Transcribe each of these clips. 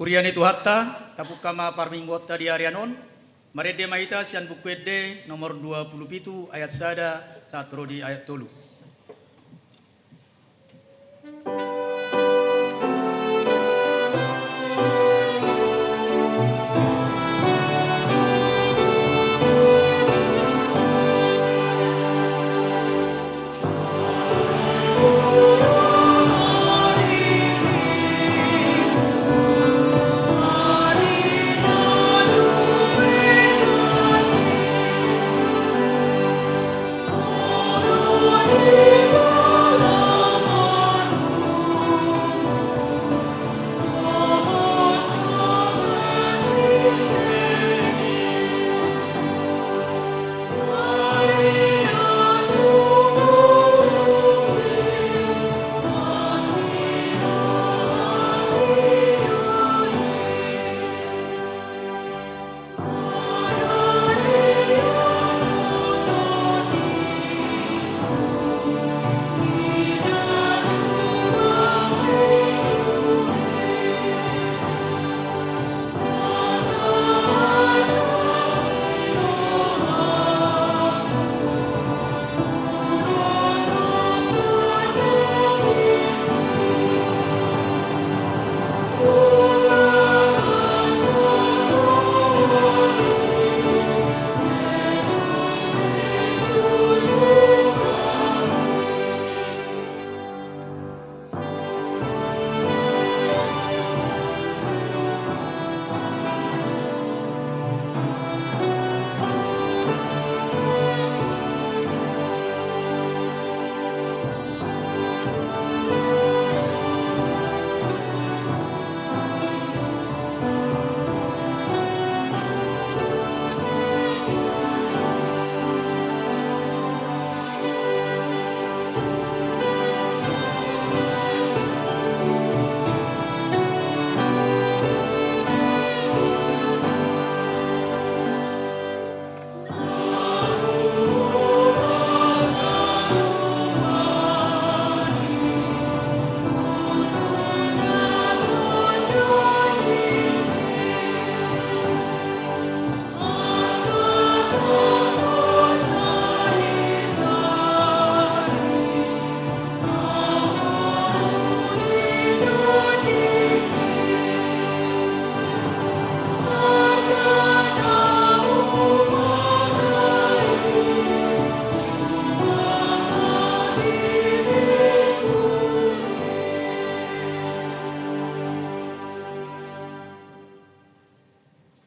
Kurian itu hatta, tapuk kama parminggota di Arianon, marede maita sian bukwede nomor 27 ayat sada saat rodi ayat tolu.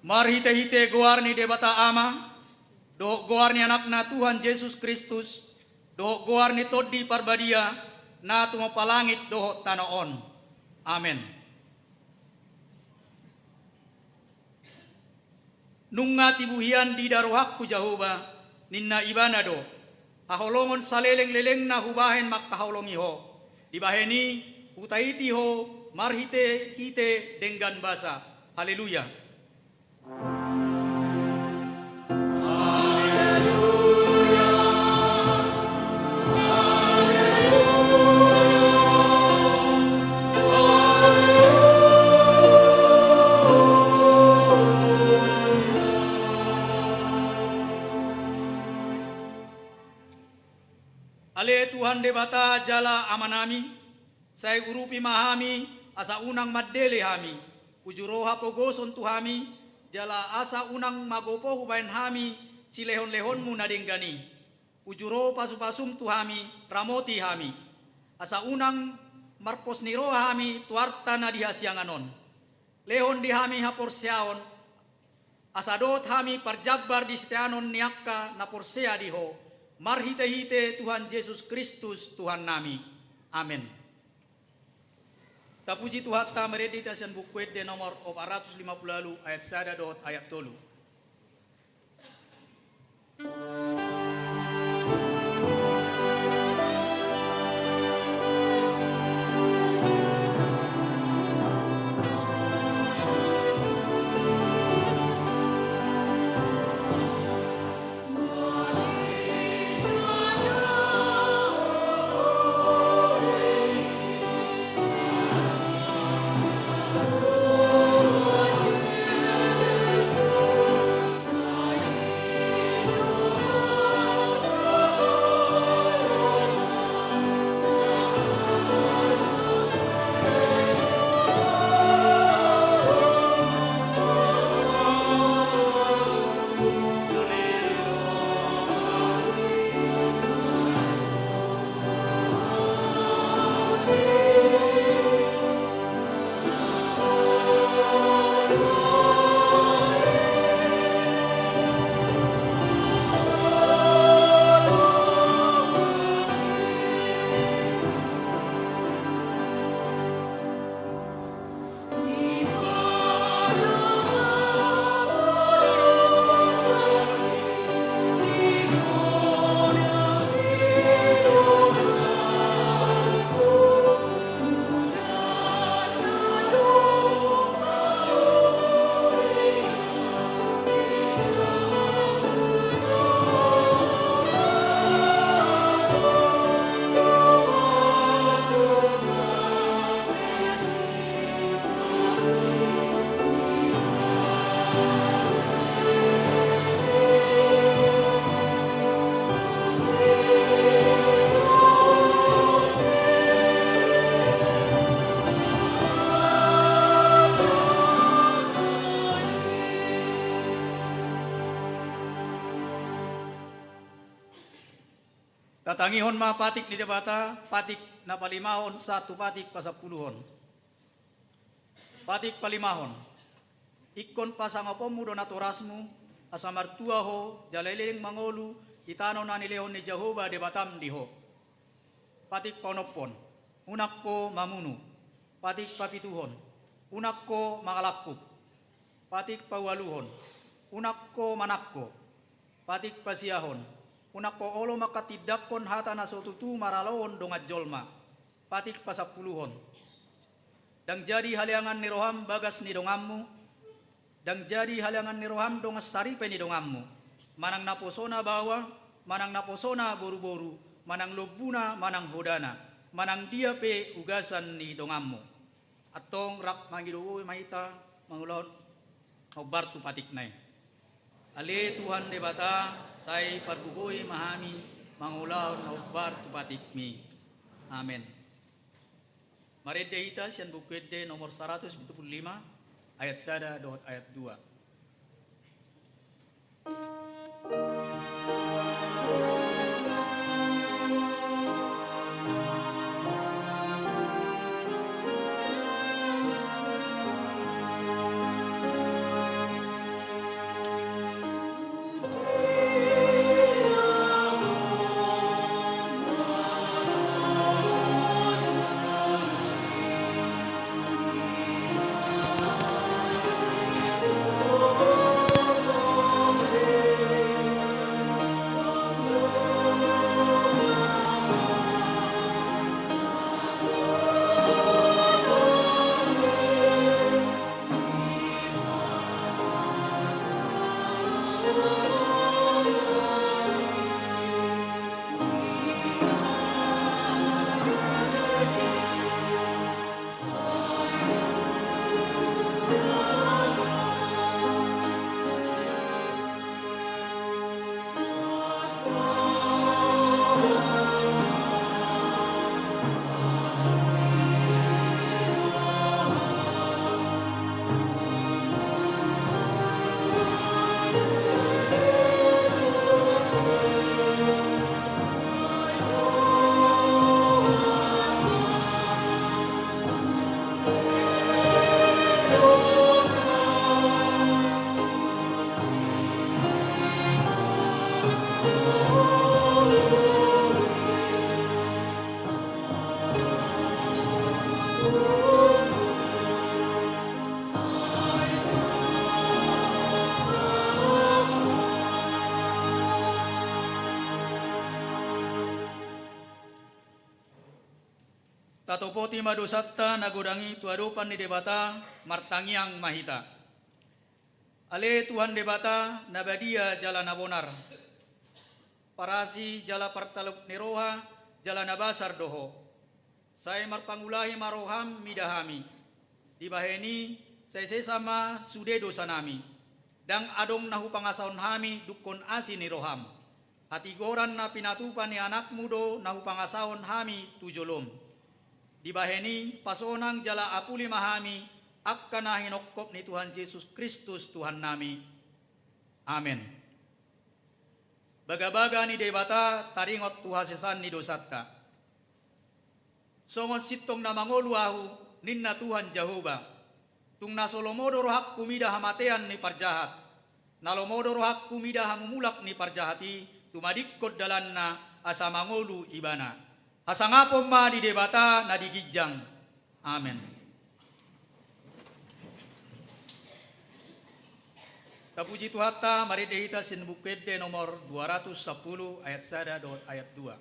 Mari hite-hite goarni debata ama, doh goarni anakna Tuhan Yesus Kristus, doh goarni toddi parbadia, na tumapalangit doh tanaon. Amen. Nunga tibuhian di daruhakku Jahoba, ninna ibana do, aholongon saleleng-leleng na hubahen makkaholongi ho, dibaheni utaiti ho, marhite hite denggan basa. Haleluya. Ale Tuhan debata jala amanami, saya urupi mahami, asa unang maddele hami, ujuroha pogoson tuhami, jala asa unang magopo hubain hami, silehon-lehonmu nadenggani, ujuro pasum-pasum tuhami, ramoti hami, asa unang marpos niro hami, tuarta na dihasianganon, lehon di hami haporseaon, asa dot hami parjabbar di setianon niakka na porsea diho, marhite-hite Tuhan Yesus Kristus Tuhan nami. Amin. Tapuji Tuhan ta mereditasian buku de nomor 450 lalu ayat sada dot ayat tolu. Oh Tangihon ma patik ni debata, patik na palimahon, satu patik pasapuluhon. Patik palimahon, ikon pasangapomu donatorasmu, asamartua ho, jalailing mangolu, itano na nilehon ni Jehovah debatam diho. Patik paunopon, unak ko mamunu, patik papituhon, unak ko makalakkup, patik pawaluhon, unak ko manakko, patik pasiahon, unak ko olo makatidakkon hata na sotutu maralawon dongat jolma, patik pasapuluhon. Dang jadi haliangan ni roham bagas ni dongammu, dang jadi haliangan ni roham dongas saripe ni dongammu, manang naposona bawa, manang naposona boru-boru, manang lobuna, manang hodana, manang dia pe ugasan ni dongammu. Atong rak mangidowo maita mangulon obartu patik nai. Ale Tuhan debata sai parbugoy mahami mangulaw na obartu patik mi. Amen. Marede ita sian bukwede nomor 175 ayat 1 dot ayat 2. Tatopoti madosatta nagodangi tuadopan ni debata martangiang mahita. Ale Tuhan debata nabadia jala nabonar. Parasi jala partaluk niroha jala nabasar doho. Saya marpangulahi maroham midahami. Dibaheni saya sesama sude dosa nami. Dang adong nahu pangasaon hami dukon asi ni roham. Atigoran na pinatupan ni anak mudo nahu pangasaon hami tujolom. Dibaheni pasonang jala apuli mahami akkana hinokop ni Tuhan Yesus Kristus Tuhan nami. Amen. Baga-baga ni debata taringot tuhasesan ni dosatta. Songon sitong na mangoluahu ninna Tuhan Jehovah. Tung nasolomodo rohak kumida hamatean ni parjahat. Nalomodo rohak kumida hamumulak ni parjahati tumadikot dalanna asa mangolu ibana. Asangapom ma di debata na digijang. Amen. Tapuji Tuhata maridehita sin bukede nomor 210 ayat 1 dot ayat 2.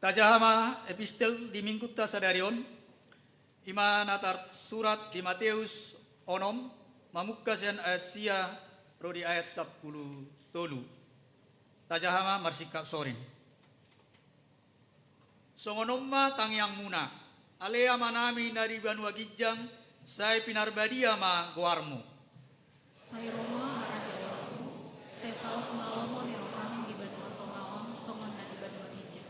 Tajahama epistel di minggu tasadarion, ima natar surat di Matius onom, mamukasian ayat sia rodi ayat 10 tolu. Tajahama marsikak sorin. Songonomma tangyang muna, alea manami dari banua gijang, saya pinarbadia ma goarmo. Saya Roma raja Eromu, saya saut mawamo ni rohani di banua pengawam, songon na di banua gijang.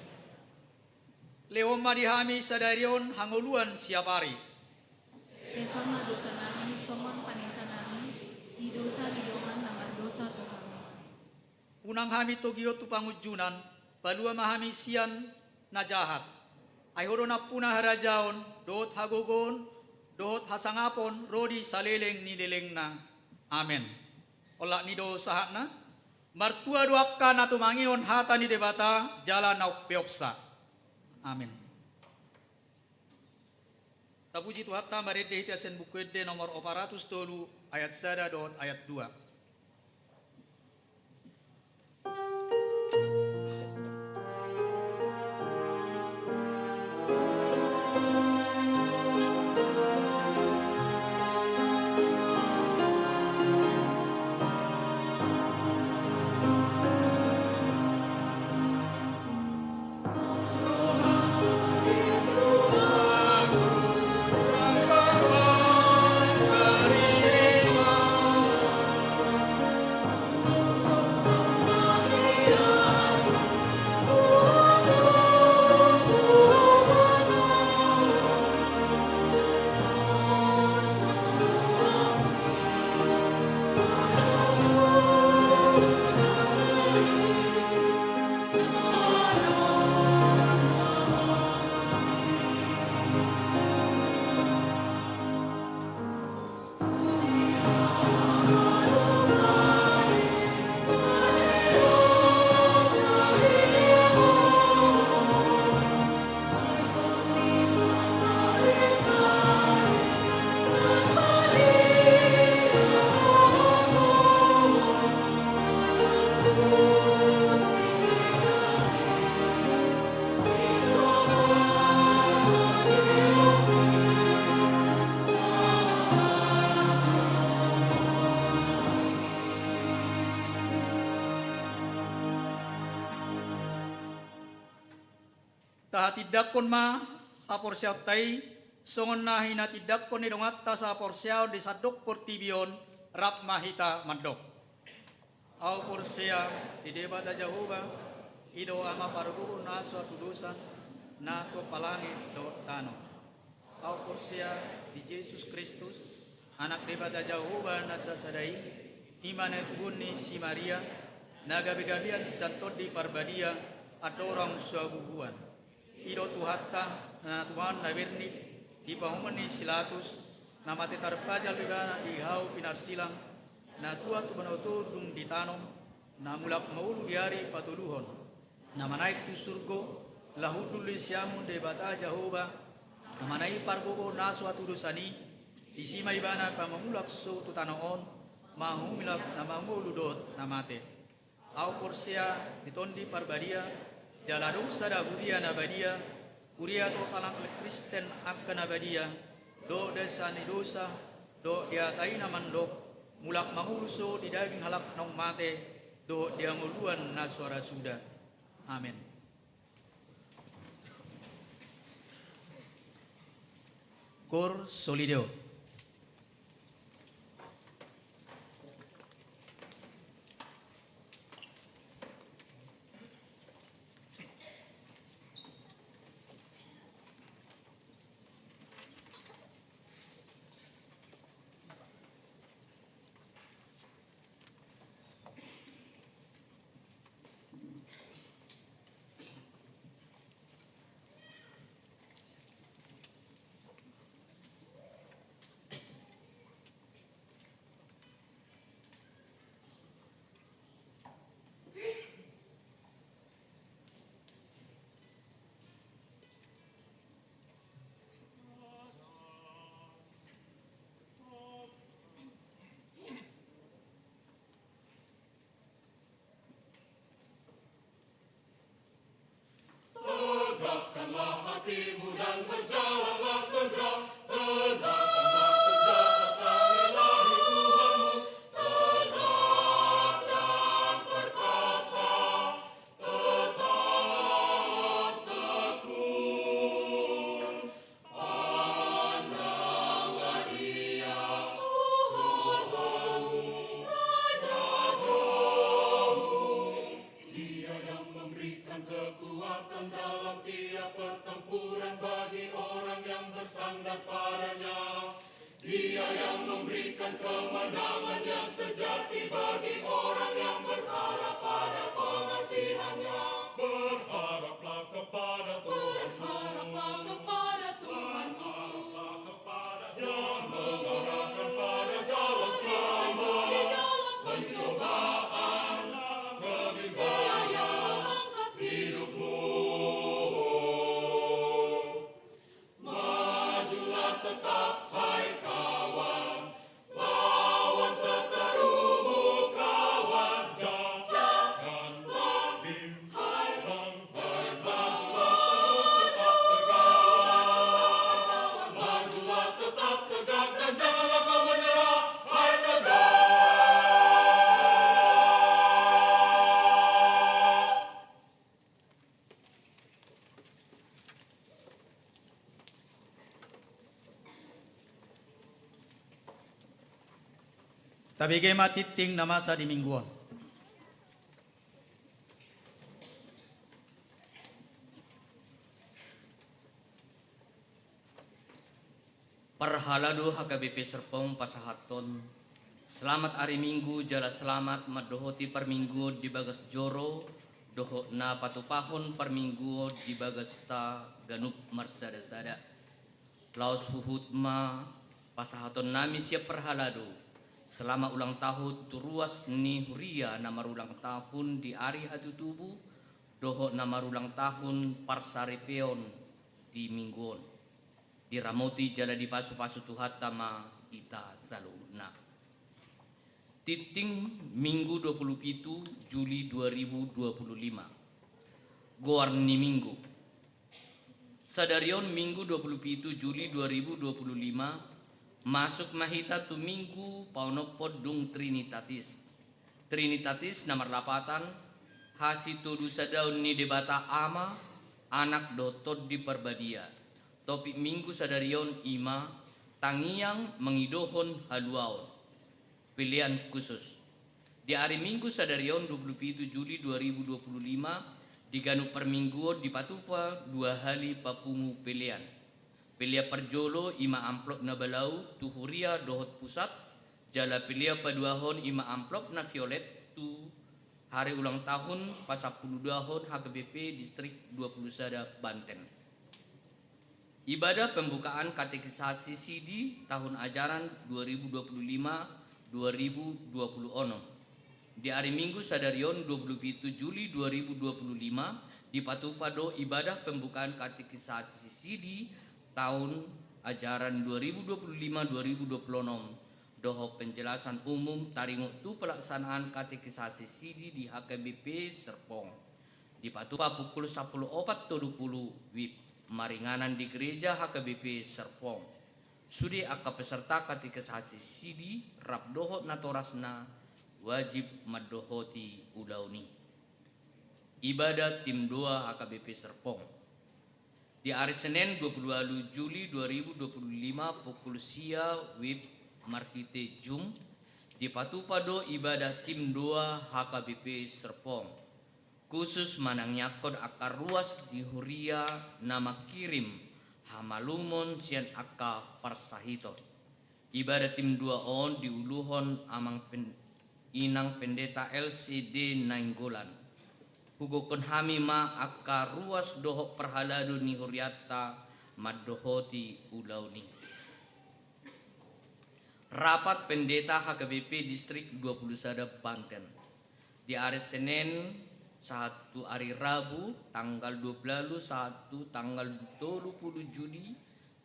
Leoma dihami sadarion hangoluan siapari. Sesama dosa nami, songon panesa nami, di dosa di dohan namar dosa Tuhan. Unang hami togio tu pangujunan, balua mahami sian na jahat. Ayhoro na punah harajaon, dohot hagogon, dohot hasangapon, rodi saleleng nileleng na. Amen. Olak nido sahat na, martua duakka na tumangion hata ni debata, jala na peopsa. Amin. Tapuji Tuhan ta marede hitiasen bukwede nomor 403 ayat 1 dot ayat 2. Taha tidakkon ma apor siaw tai songon na hina tidakkon ni dongatta sa apor siaw di sadok portibion rap mahita mandok. Au por sia di debata Jehovah ido ama parguru na suatu dosa na to palangi do tano. Au por sia di Yesus Kristus anak debata Jehovah na sasadai imane tuguni si Maria nagabi-gabian santo di parbadia adorang suabuhuan. Ido tuhatta na Tuhan na bernit di pahumani silatus na mate tarpajal bibana di hau pinarsilang na tua tu manotur dum ditanom na mulak maulu diari patuluhon na manaik tu surgo lahudul siamun de bata Jehovah na manai pargogo na suatu dosani isima ibana pamamulak so tu tanoon mahumilak na mamulu dot na mate au porsia ditondi parbadia jaladong sada buria nabadia buria to palang Kristen akka nabadia do desa ni dosa do dia taina mandok mulak manguluso di daging halak nong mate do dia nguluan na suara suda. Amin. Cor Solideo. Tabigay matiting na masa di mingguan. Parhalado HKBP Serpong pasahaton. Selamat hari Minggu jala selamat madohoti per minggu di bagas joro doho na patupahon per minggu di bagas ta ganup marsada-sada. Laos huhutma pasahaton nami siap perhalado. Selama ulang tahun turuas ni huria na marulang tahun di hari hatu tubuh doho na marulang tahun parsaripeon di mingguon. Di ramoti jala di pasu-pasu tuhat tama ita saluna. Titing Minggu 27 Juli 2025. Goarni Minggu. Sadarion Minggu 27 Juli 2025 masuk mahita tu minggu paunopod dung Trinitatis. Trinitatis nomor 8 hasitu dusa daun ni debata ama anak dotod di perbadia. Topik minggu sadarion ima tangiang mengidohon haluaon. Pilihan khusus. Di hari minggu sadarion 27 Juli 2025 diganu permingguon di patupa 2 hari papungu pilihan. Pilia perjolo ima amplop na balau tu huria dohot pusat jala pilia paduahon ima amplop na violet tu hari ulang tahun pasapuluh dahon HKBP distrik 21 Banten. Ibadah pembukaan katekisasi CD tahun ajaran 2025-2026. Di hari Minggu sadarion 27 Juli 2025 di Patupado ibadah pembukaan katekisasi CD tahun ajaran 2025-2026 doho penjelasan umum taringo tu pelaksanaan katekisasi CD di HKBP Serpong di Patupa pukul 10.40 WIB maringanan di gereja HKBP Serpong. Sudi akka peserta katekisasi CD rap doho natorasna wajib madohoti udauni. Ibadah tim 2 HKBP Serpong. Di hari Senin 22 Juli 2025 pukul sia WIB Markite Jum di Patupado ibadah tim 2 HKBP Serpong. Khusus manangyakod akar ruas di huria nama kirim hamalumon sian akka parsahito. Ibadah tim 2 on diuluhon amang inang pendeta LCD Nainggolan. Hugokon hami ma akka ruas doho perhalado ni huriata madohoti ulauni. Rapat pendeta HKBP distrik 21 Banten. Di hari Senin 1 hari Rabu tanggal 21 tanggal 20 Juli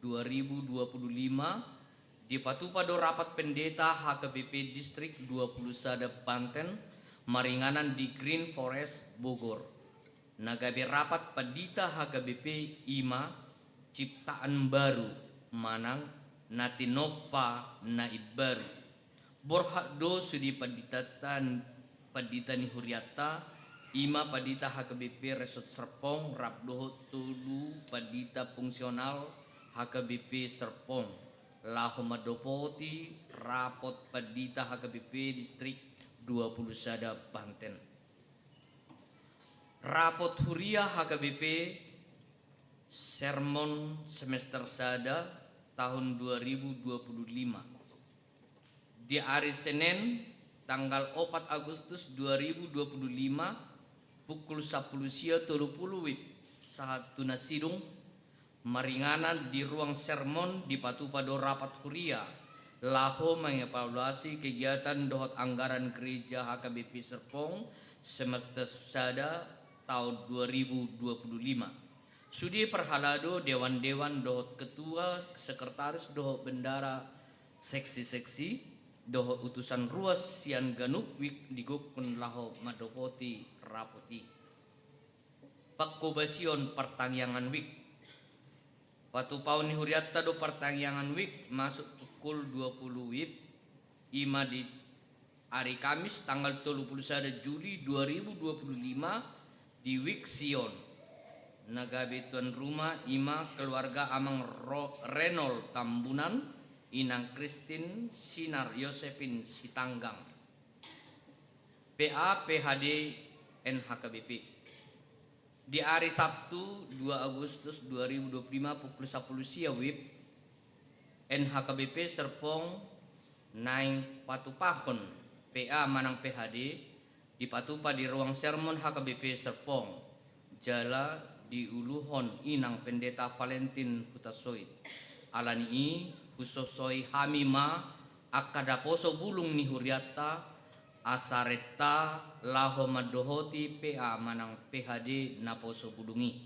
2025 di Patupado rapat pendeta HKBP distrik 21 Banten maringanan di Green Forest Bogor. Nagabi rapat padita HKBP IMA ciptaan baru manang natinopa na ibaru borhak do sudi paditani huriata ima padita HKBP Resort Serpong rabdoho tulu padita fungsional HKBP Serpong laho madopoti rapot padita HKBP Distrik 20 Sada Banten. Rapot Huria HKBP Sermon semester Sada tahun 2025. Di hari Senin tanggal 4 Agustus 2025 pukul 10 sia 30 wib saat tuna sidung maringanan di ruang sermon di Patupado Rapat Huria laho mengevaluasi kegiatan dohot anggaran gereja HKBP Serpong semester Sada tahun 2025. Sudi perhalado dewan-dewan dohot ketua, sekretaris dohot bendara seksi-seksi dohot utusan ruas sian ganuk wik digokun laho madopoti rapoti. Pakkobasion pertangyangan wik. Patupau ni huriatta do pertangyangan wik masuk pukul 20 wib ima di hari Kamis tanggal 31 Juli 2025 di Wik Sion nagabe tuan rumah ima keluarga Amang Renol Tambunan Inang Kristin Sinar Yosefin Sitanggang PA PHD NHKBP di hari Sabtu 2 Agustus 2025 pukul 10 sia wib NHKBP Serpong Naing Patupahon PA Manang PHD di Patupa di ruang sermon HKBP Serpong jala di Uluhon Inang Pendeta Valentin Hutasoit alani husosoi hamima akadaposo bulung ni huriata asareta laho madohoti PA Manang PHD naposo bulungi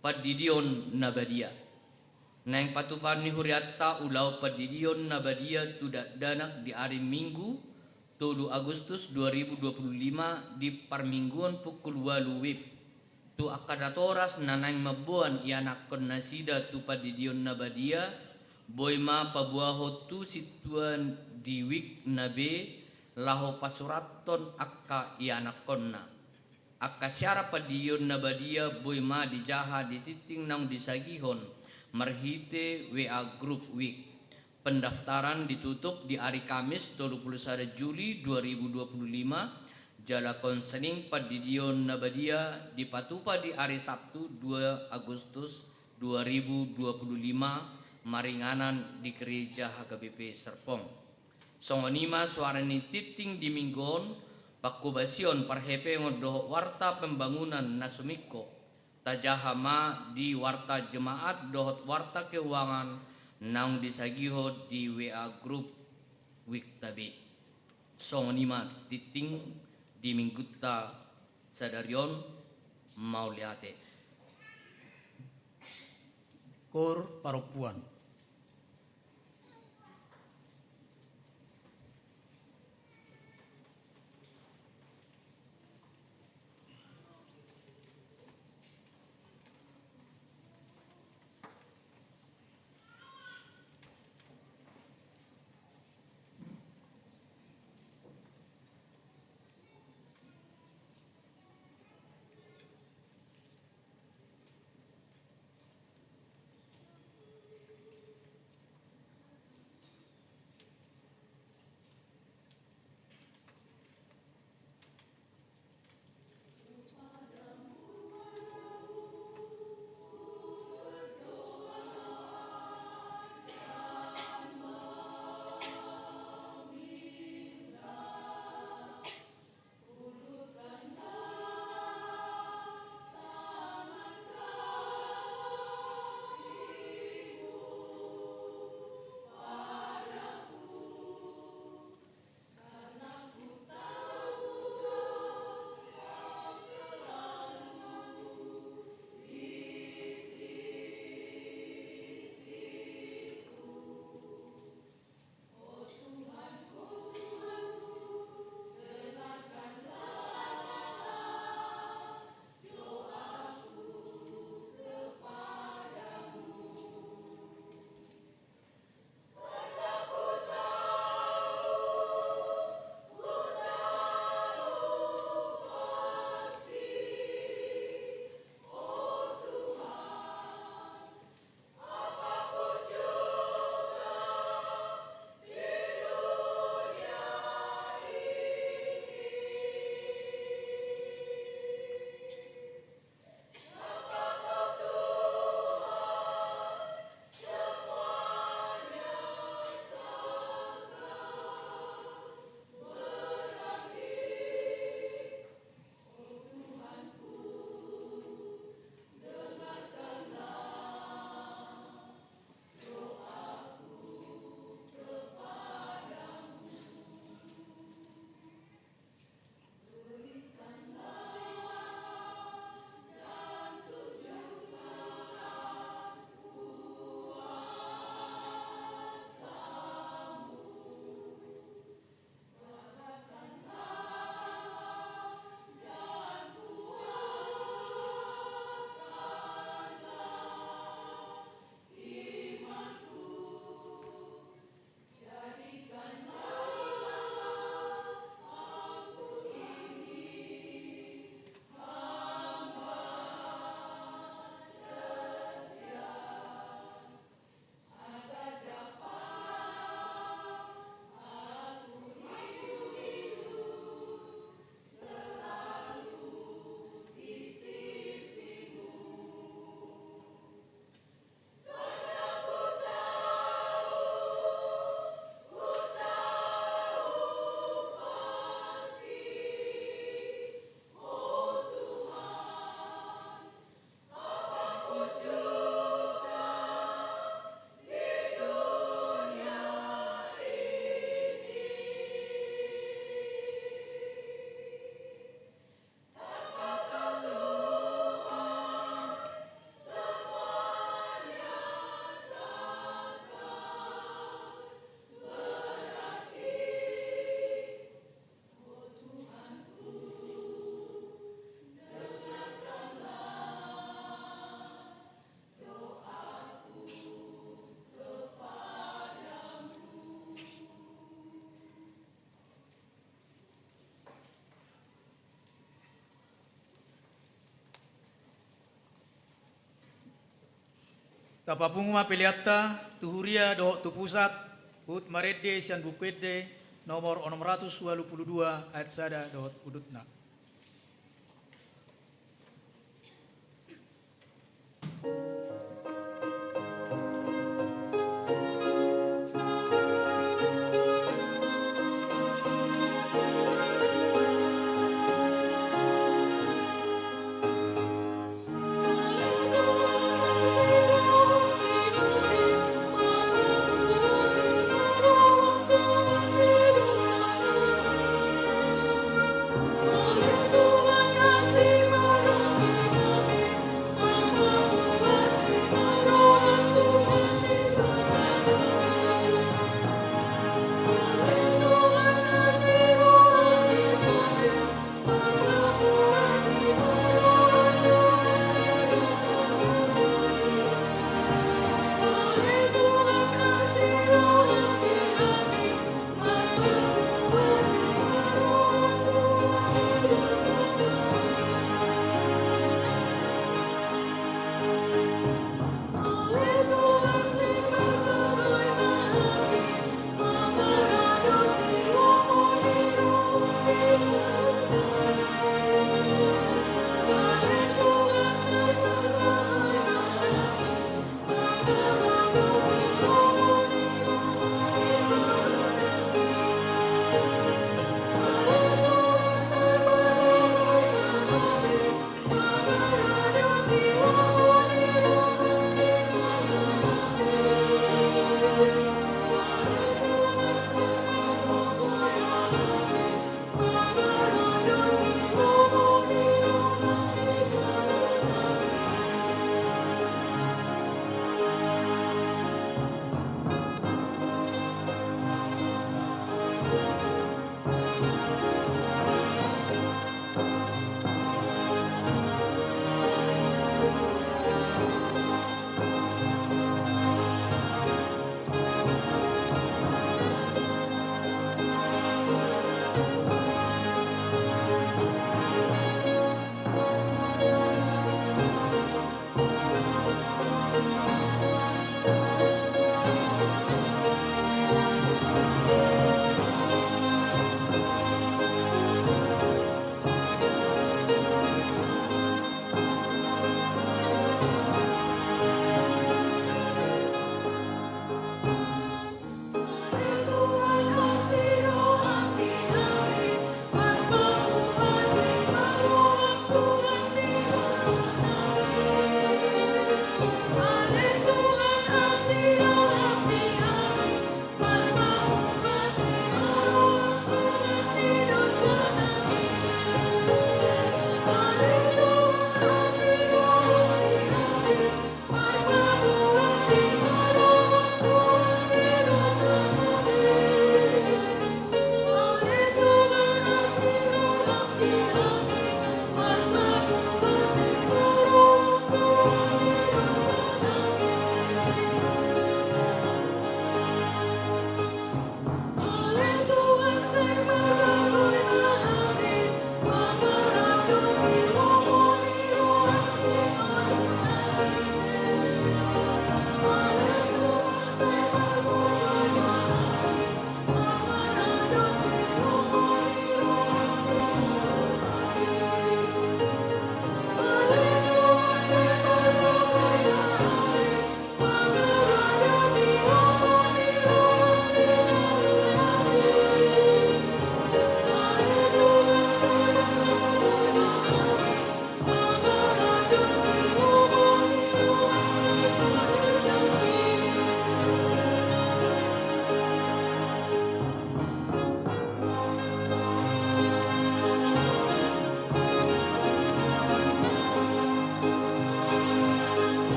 padidion nabadia Nang Patupan ni huriata ulau padidion nabadia tudak danak di hari Minggu 7 Agustus 2025 di permingguan pukul 8 wib tu akadatoras nanang mabuan ianakon nasida tu padidion nabadia boima pabuaho tu situan di wik nabe laho pasuraton akka ianakonna akka syara padidion nabadia boima dijaha dititing nang disagihon marhite WA Group Week. Pendaftaran ditutup di hari Kamis 21 Juli 2025. Jala konseling padidion nabadia di Patupa di hari Sabtu 2 Agustus 2025 maringanan di gereja HKBP Serpong. Songonima suarani titing di minggon pakubasion parhepe ngodoh warta pembangunan nasumiko tajahama di warta jemaat dohot warta keuangan nang disagiho di WA Group Week tabi. Songonima titing di minggutta sadarion mauliate. Kor Parupuan. Tapapunguma piliatta, tuhuria dohok tu pusat, hut marede sian bukwede, nomor 622 ayat sada dohot udutna.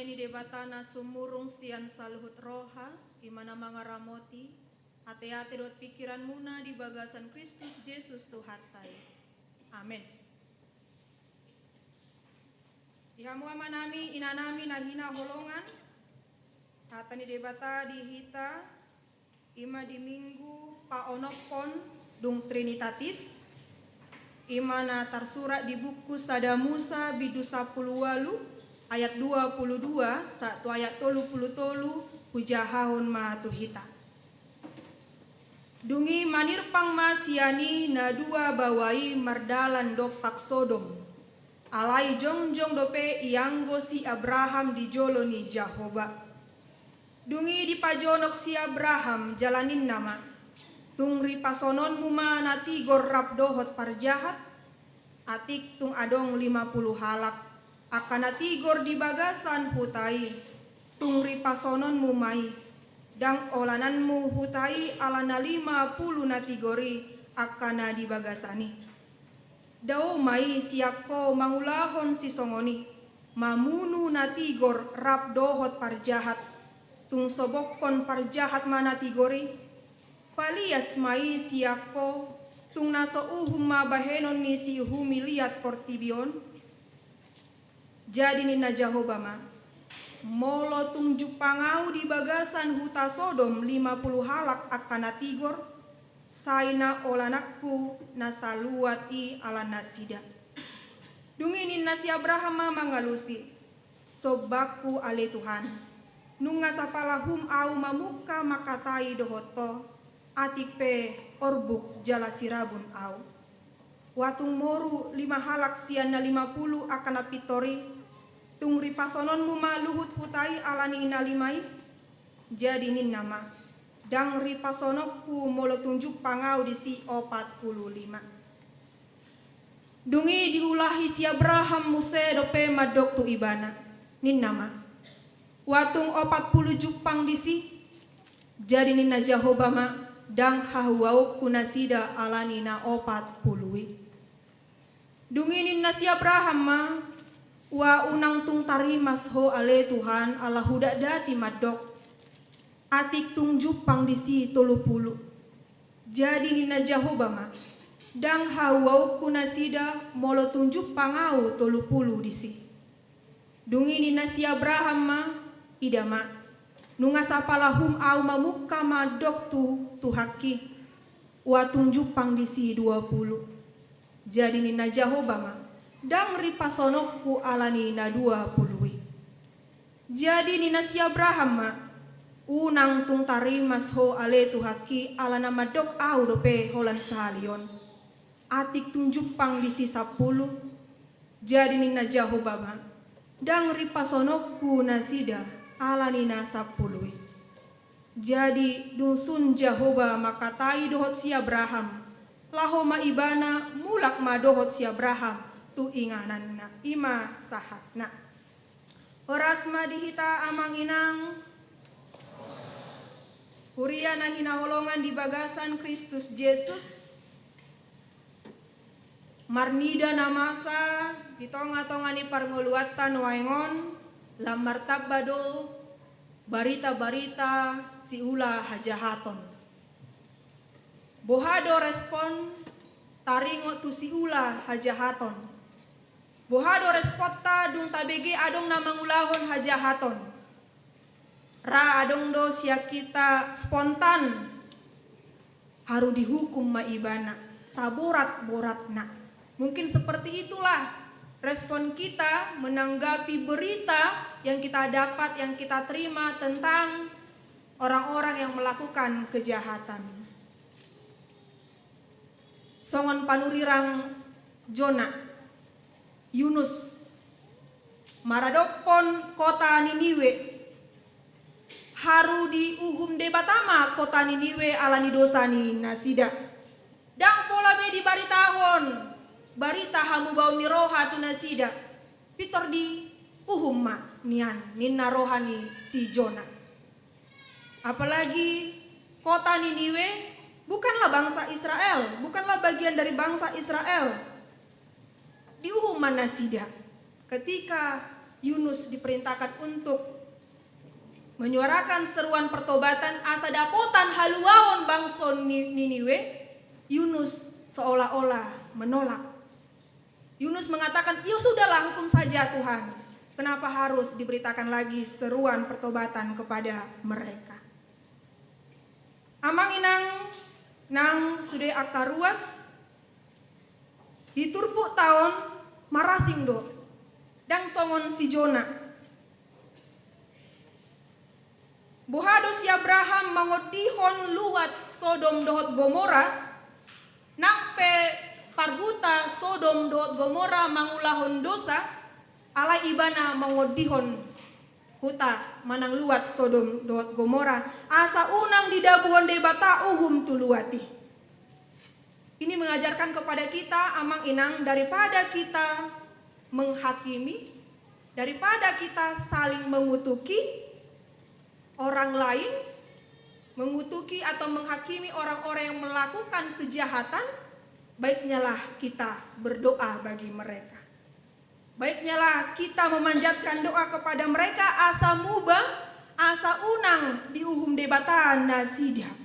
ni debatana sumurung sian saluhut roha, imana mangaramoti, ate-ate dot pikiran muna di bagasan Kristus Yesus Tuhatai. Amin. Dihamu amanami inanami nahina holongan, kata ni debata dihita, ima di minggu paonopon dung Trinitatis, imana tersurat di buku Sada Musa bidu 10 ayat 22 satu ayat 30 hujahahon ma tuhita. Dungi manirpang masiani na dua bawai mardalan dopak Sodom. Alai jongjong dope ianggo si Abraham di joloni Jahoba. Dungi di pajonok si Abraham jalanin nama. Tungri pasonon muma nati gorrap dohot parjahat. Atik tung adong 50 halak. Akan natigor di bagasan hutai. Tungri pasonon mumai. Dang olananmu hutai alana 50 natigori akana di bagasani. Dao mai siako mangulahon si songoni. Mamunu natigor rap dohot parjahat. Tung sobokon parjahat manatigori. Palias mai siako tung naso uhum bahenon ni si humiliat portibion. Jadi nina Jahobama molo tung jupangau di bagasan huta Sodom 50 halak akan natigor saina olanakku nasaluati ala nasida. Dunginin nasi Abraham mangalusi sobaku ale Tuhan nunga sapalahum au mamuka makatai dohoto atipe orbuk jala sirabun au watung moru 5 halak siana 50 akan napitori tung ripasonon muma luhut hutai alani ina limai jadi nin nama dang ripasonokku molo tunjuk pangau di si 45. Dungi diulahi si Abraham muse dope madok tu ibana nin nama watung 40 jupang di si jadi nina Jahobama dang hahuau kunasida alani na 40. Dungi nina si Abraham ma wa unang tung tarimas ho ale Tuhan ala hudak dati madok atik tung jupang di si 30. Jadi nina Jahobama dang hawau kunasida molo tung jupang au 30 di si. Dungi nina si Abraham ma idama nunga sapalahum au mamuka madok tu haki wa tung jupang di si 20. Jadi nina Jahobama dang ripasonokku alani na 20. Jadi nina si Abraham ma unang tung tarimas ho ale tu haki alana madok au dope holan salion atik tung jupang di si 10. Jadi nina Jahobama dang ripasonokku nasida alani na 10. Jadi dusun Jahoba makatai dohot si Abraham laho maibana mulak madohot si Abraham tu inganan na ima sahat na oras madihita amang inang huria na hinaholongan di bagasan Kristus Yesus marnida namasa di tonga-tonga ni parngoluatan waingon lamar tabbado barita-barita si ula hajahaton bohado respon taringo tu si ula hajahaton bohado respotta dung tabege adong na mangulahon hajahaton. Ra adong do siya kita spontan haru dihukum maibana saborat-borat na. Mungkin seperti itulah respon kita menanggapi berita yang kita dapat, yang kita terima tentang orang-orang yang melakukan kejahatan. Songon panurirang Jona Yunus maradopon kota Niniwe haru di uhum debatama kota Niniwe alani dosani nasida dang pola be di baritahon barita hamu bau ni roha tu nasida pitor di uhum ma nian ninna rohani si Jona. Apalagi kota Niniwe bukanlah bangsa Israel, bukanlah bagian dari bangsa Israel. Di uhuman nasida ketika Yunus diperintahkan untuk menyuarakan seruan pertobatan asa dapotan haluawan bangsa Niniwe. Yunus seolah-olah menolak. Yunus mengatakan, ya sudahlah, hukum saja Tuhan. Kenapa harus diberitakan lagi seruan pertobatan kepada mereka? Amang inang nang sude akaruas diturpuk tahun marasing do dang songon si Jona. Bohado si Abraham mangodihon luat Sodom dohot Gomora, nampe parbuta Sodom dohot Gomora mangulahon dosa, ala ibana mangodihon huta manang luat Sodom dohot Gomora, asa unang didabuhon debata uhum tuluati. Ini mengajarkan kepada kita, amang inang, daripada kita menghakimi, daripada kita saling mengutuki orang lain, mengutuki atau menghakimi orang-orang yang melakukan kejahatan, baiknya lah kita berdoa bagi mereka. Baiknya lah kita memanjatkan doa kepada mereka, asa mubah, asa unang diuhum debataan nasidah.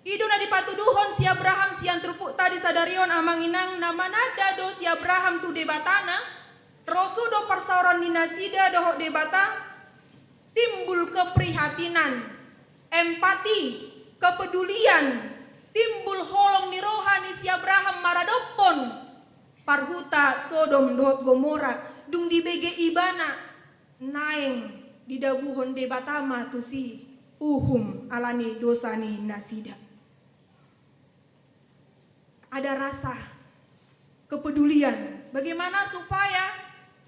Iduna dipatuduhon si Abraham si antrupuk tadi sadarion amang inang nama nada do si Abraham tu debatana, rosudo persauran ni nasida dohok debata, timbul keprihatinan, empati, kepedulian, timbul holong ni rohani si Abraham maradopon, parhuta Sodom dohot Gomora, dung di bege ibana, naeng didabuhon debatama tu si uhum alani dosani nasida. Ada rasa kepedulian, bagaimana supaya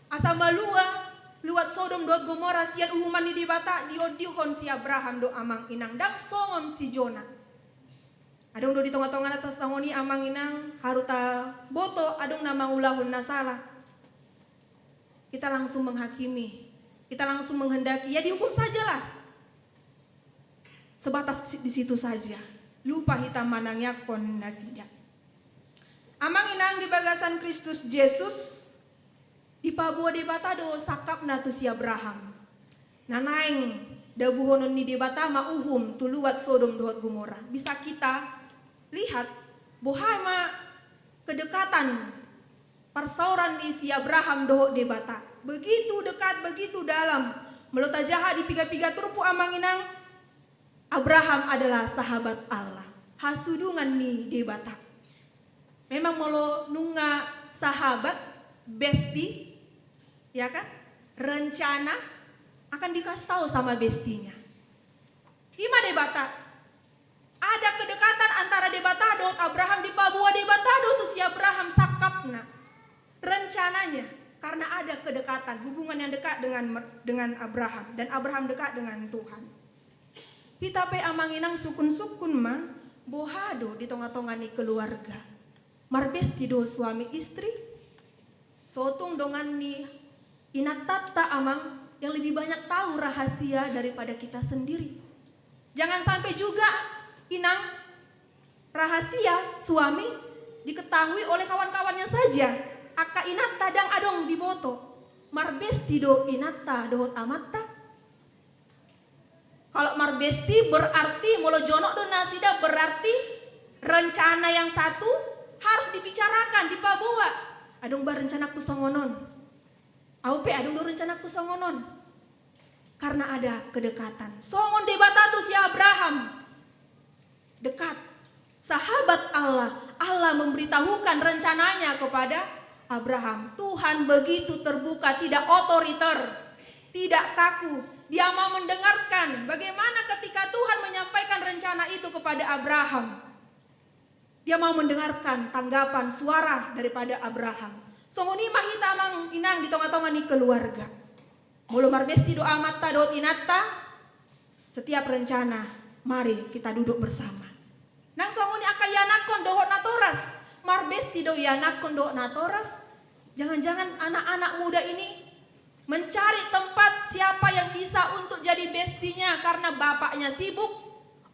asa malua luat Sodom dohot Gomora sian uhuman di debata diodihon si Abraham do amang inang dang songon si Jona. Adong do di tengah-tengah atas sangoni amang inang haruta boto adong nama ulahun nasalah. Kita langsung menghakimi, kita langsung menghendaki, ya dihukum sajalah. Sebatas di situ saja. Lupa hitam manangnya kon nasida. Amang inang di bagasan Kristus Yesus di pabuah debata do sakap natu si Abraham. Nanaing dabuhonon ni debata mauhum tuluat Sodom dohot Gomora. Bisa kita lihat bohama kedekatan persauran ni si Abraham dohot debata. Begitu dekat, begitu dalam. Melota jahat di piga-piga turpu amang inang. Abraham adalah sahabat Allah. Hasudungan ni debata. Memang molo nunga sahabat besti, ya kan? Rencana akan dikasih tahu sama bestinya. Ima debata. Ada kedekatan antara debata dot Abraham di pabuah debata dot si Abraham sakapna. Rencananya karena ada kedekatan, hubungan yang dekat dengan Abraham dan Abraham dekat dengan Tuhan. Kita pe amanginang sukun-sukun mah bohado di tengah-tengah ni keluarga. Marbesti do suami istri. Sotung dongan ni inatata amang yang lebih banyak tahu rahasia daripada kita sendiri. Jangan sampai juga inang rahasia suami diketahui oleh kawan-kawannya saja. Aka inata dang adong di boto. Marbesti do inata dohot amata. Kalau marbesti berarti molo jonok do nasida berarti rencana yang satu harus dibicarakan di pabuwa. Adong ba rencana ku songonon. Aupe adong do rencana ku songonon. Karena ada kedekatan. Songon debata tu si Abraham. Dekat. Sahabat Allah. Allah memberitahukan rencananya kepada Abraham. Tuhan begitu terbuka, tidak otoriter, tidak kaku. Dia mau mendengarkan bagaimana ketika Tuhan menyampaikan rencana itu kepada Abraham. Dia mau mendengarkan tanggapan suara daripada Abraham. Songoni mahita mang inang di tengah-tengah ni keluarga. Mulu marbesti doa mata doa inata. Setiap rencana, mari kita duduk bersama. Nang songoni akayanakon doa natoras. Marbesti doa yanakon doa natoras. Jangan-jangan anak-anak muda ini mencari tempat siapa yang bisa untuk jadi bestinya karena bapaknya sibuk,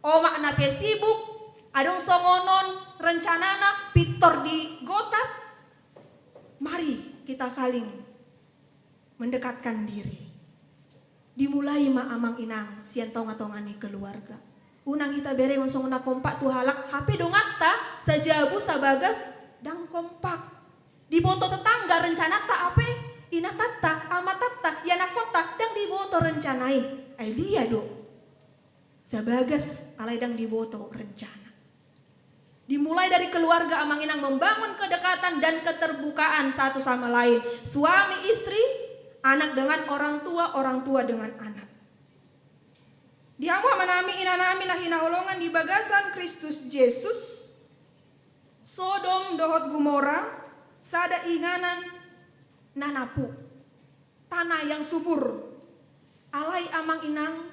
omak nape sibuk. Adong songonon rencanana pitor di gotap. Mari kita saling mendekatkan diri. Dimulai ma amang inang sian tonga-tongani keluarga. Unang kita bere unsung na kompak tu halak HP dongatta sajabu sabagas dang kompak. Diboto tetangga rencana tak apa? Ina tata, ama tata, yana kota dang diboto rencanai. Ay dia do. Sabagas alai dang diboto rencana. Dimulai dari keluarga amang inang membangun kedekatan dan keterbukaan satu sama lain. Suami istri, anak dengan orang tua dengan anak. Diamu manami inanami nahina holongan di bagasan Kristus Yesus. Sodom dohot Gomora, sada inganan nanapu. Tanah yang subur. Alai amang inang,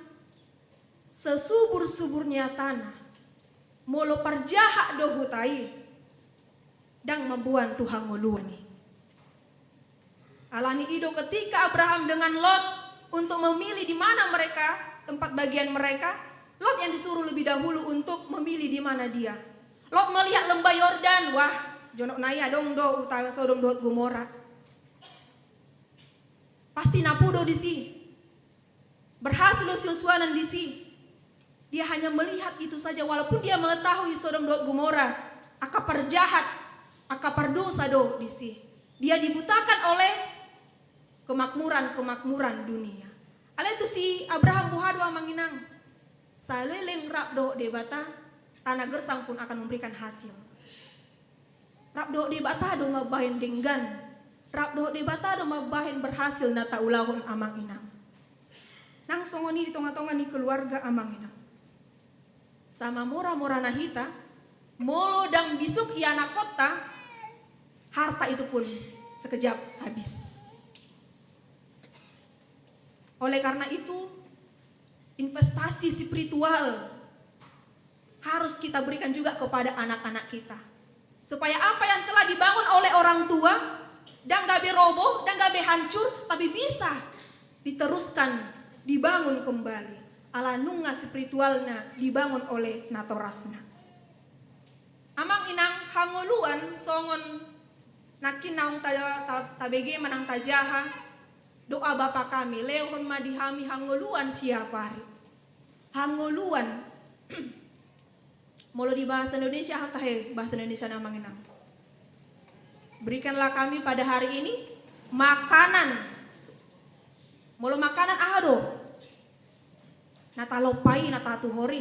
sesubur-suburnya tanah. Molo parjaha dohutai dang membuan Tuhan ngoluani. Alani ido ketika Abraham dengan Lot untuk memilih di mana mereka tempat bagian mereka, Lot yang disuruh lebih dahulu untuk memilih di mana dia. Lot melihat lembah Yordan, wah jonok naya dong do utara Sodom dohot Gomora. Pasti napudo di si. Berhasil susuanan di si. Dia hanya melihat itu saja walaupun dia mengetahui Sodom dohot Gomora akapar jahat, akapar dosa do di si. Dia dibutakan oleh kemakmuran dunia. Ale itu si Abraham buhadu amanginang. Saleleng rap do debata tanah gersang pun akan memberikan hasil. Rap do debata do mabahin denggan. Rap do debata do mabahin berhasil nata ulahun amanginang. Nang songoni di tonga-tonga ni keluarga amanginang. Sama mora-mora nahita, molo dang bisuk iana kota, harta itu pun sekejap habis. Oleh karena itu, investasi spiritual harus kita berikan juga kepada anak-anak kita. Supaya apa yang telah dibangun oleh orang tua, dan gak be roboh, dan gak be hancur, tapi bisa diteruskan, dibangun kembali. Ala nunga spiritualna dibangun oleh natorasna. Amang inang hangoluan songon nakin naung tabege manang tajaha doa Bapa kami lehon madihami hangoluan siapa hari. Hangoluan molo di bahasa Indonesia hatahe bahasa Indonesia namang inang. Berikanlah kami pada hari ini makanan. Molo makanan ahado. Nata lopai nata tuhori.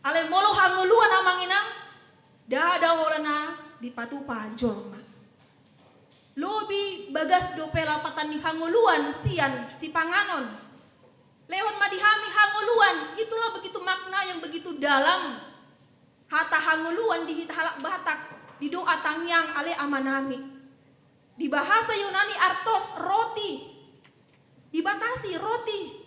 Ale molo hanguluan amang inang. Dada holana di patupa jolma. Lobi bagas dope lapatan ni hanguluan sian si panganon. Lehon madihami hanguluan. Itulah begitu makna yang begitu dalam. Hata hanguluan di hita halak Batak. Di doa tangyang ale amanami. Di bahasa Yunani artos roti. Dibatasi roti.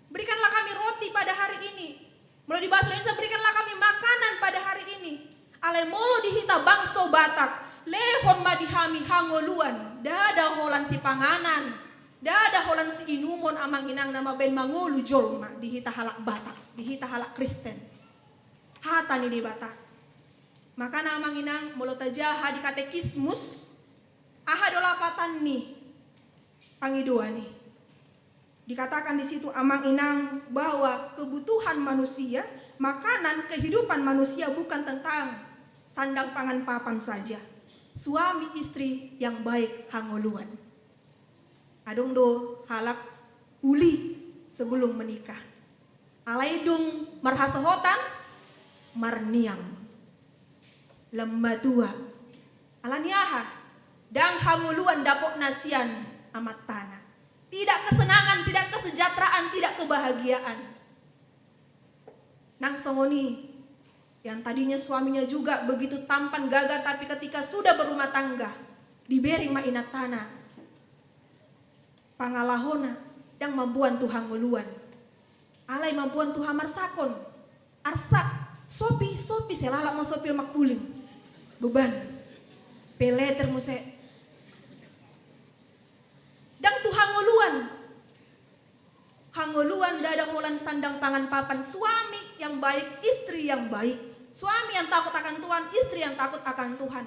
Berikanlah kami roti pada hari ini. Mulai di bahasa Indonesia berikanlah kami makanan pada hari ini. Ale molo dihita bangso Batak. Lehon madihami hangoluan. Dada holan si panganan. Dada holan si inumon amang inang nama ben mangulu jolma. Dihita halak Batak. Dihita halak Kristen. Hata ni di Batak. Maka namang inang molo tajaha di katekismus. Aha dolapatan nih. Pangidua nih. Dikatakan di situ amang inang bahwa kebutuhan manusia, makanan kehidupan manusia bukan tentang sandang pangan papan saja. Suami istri yang baik hangoluan. Adong do halak uli sebelum menikah. Alaidung marhasohotan marniang. Lembatua. Alaniaha dang hangoluan dapok nasian amat tanah. Tidak kesenangan, tidak kesejahteraan, tidak kebahagiaan. Nang songoni yang tadinya suaminya juga begitu tampan gagah tapi ketika sudah berumah tangga diberi mainat tanah. Pangalahona yang membuat Tuhan nguluan. Alai membuat Tuhan marsakon. Arsak, sopi selalak mau sopi makuling. Beban. Peleter muse. Dan Tuhan nguluan. Hanguluan dada holan sandang pangan papan. Suami yang baik, istri yang baik. Suami yang takut akan Tuhan, istri yang takut akan Tuhan.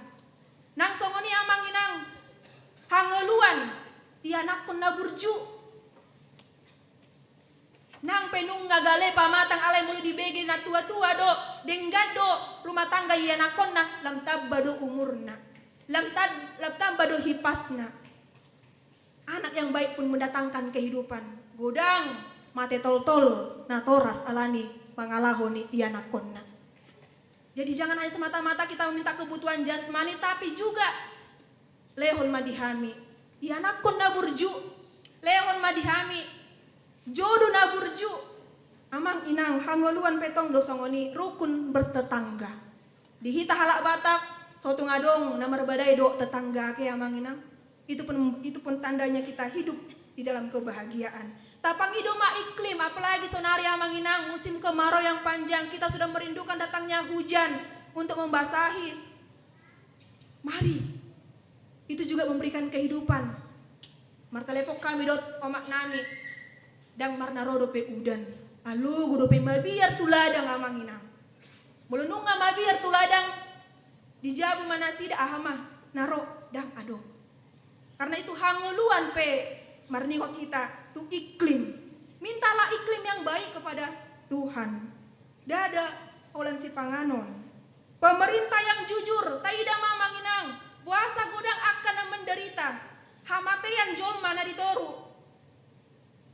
Nang songoni amang inang. Hanguluan. ianakon na burju. Nang penung ngagale pamatang alay mulu dibege na tua-tua do, denggado rumah tangga ianakon na lam tabba do umurna. Lam tabba do hipasna. Anak yang baik pun mendatangkan kehidupan. Godang mate tol-tol na toras alani pangalahoni ianakon na. Jadi jangan hanya semata-mata kita meminta kebutuhan jasmani, tapi juga lehon madihami. Ianakon na burju, lehon madihami, jodoh na burju. Amang inang hangoluan petong dosongoni rukun bertetangga. Dihita halak Batak, soto ngadong namar badai do tetangga ke amang inang. Itu pun tandanya kita hidup di dalam kebahagiaan. Tapang idoma iklim, apalagi sonari amang inang, musim kemarau yang panjang, kita sudah merindukan datangnya hujan untuk membasahi. Mari, itu juga memberikan kehidupan. Martalepok kami dot omak nami, dang marnarodo pe udan. Alo gudo pe mabiar tuladang amang inang. Mulununga mabiar tuladang, dijabu manasida ahamah, naro dang ado. Karena itu hanguluan pe marnihot kita tu iklim. Mintalah iklim yang baik kepada Tuhan. Dada olan si panganon. Pemerintah yang jujur, taida mamanginang. Puasa gudang akan menderita. Hamatean jolma na ditoru.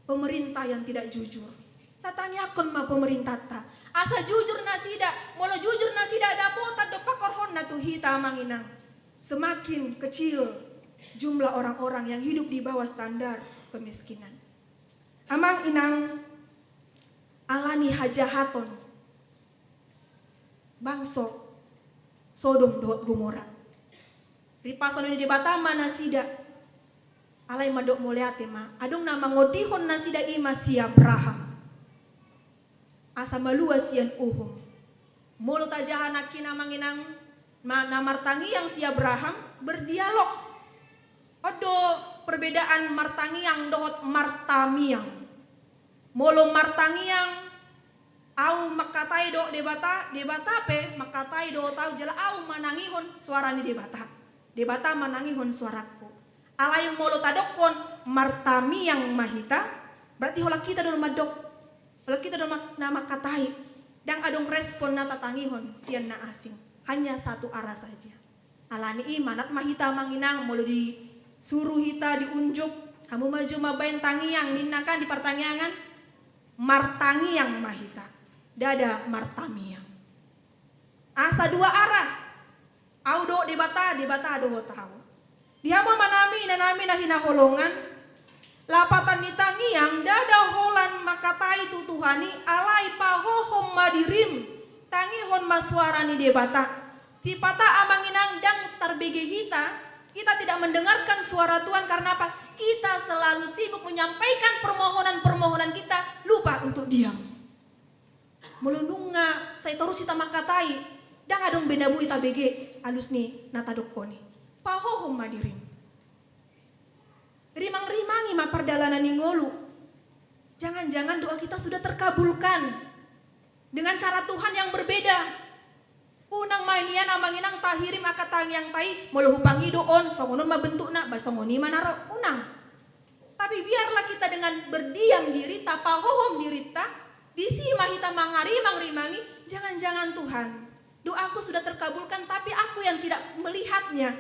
Pemerintah yang tidak jujur. Tatanyakon ma pemerintah ta. Asa jujur nasida, molo jujur nasida dapota depakorhon na tuhita manginang. Semakin kecil jumlah orang-orang yang hidup di bawah standar kemiskinan. Amang inang alani hajahaton bangso Sodom dohot Gomora. Ripason ini debata mana sida alai madok moleate ma adong nama ngodihon nasida ima si Abraham. Asa malua sian uhum. Molo tajahana kina manginang namartangi yang si Abraham berdialog. Odo perbedaan martangiang dohot martamiang. Molo martangiang au makatai do debata pe makatai do tau jala au manangihon suarani debata. Debata manangihon suaraku. Alai molo tadokon martamiang mahita berarti hola kita do madok. Hola kita do nama katai. Dang adong respon na tatangihon sian na asing. Hanya satu arah saja. Alani imanat mahita manginang molo di suruh hita diunjuk, kamu maju mabain tangiang, ninakan di pertangiangan, martangiang mahita, dada martamiang. Asa dua arah, audo debata do tahu. Dia mau manami nanami nahina holongan, lapatan nitangiang, dada holan makatai tutuhani, alai pahohom madirim, tangihon maswarani debata. Sipata amanginang dang tarbege hita. Kita tidak mendengarkan suara Tuhan karena apa? Kita selalu sibuk menyampaikan permohonan-permohonan kita, lupa untuk diam. Melununga, saya terus kita makatai, dang adong benabu ita bege, alus nih natadokoni. Pahohom madirim. Rimang-rimangi ma perdalanan ningolu. Jangan-jangan doa kita sudah terkabulkan dengan cara Tuhan yang berbeda. Unang manian amanginang tahirim akatang yang tai molo hupangi doon songonon mabentuk na basongoni manaro unang. Tapi biarlah kita dengan berdiam diri tapahohom diri ta disima kita mangarimang rimangi. Jangan-jangan Tuhan doaku sudah terkabulkan tapi aku yang tidak melihatnya.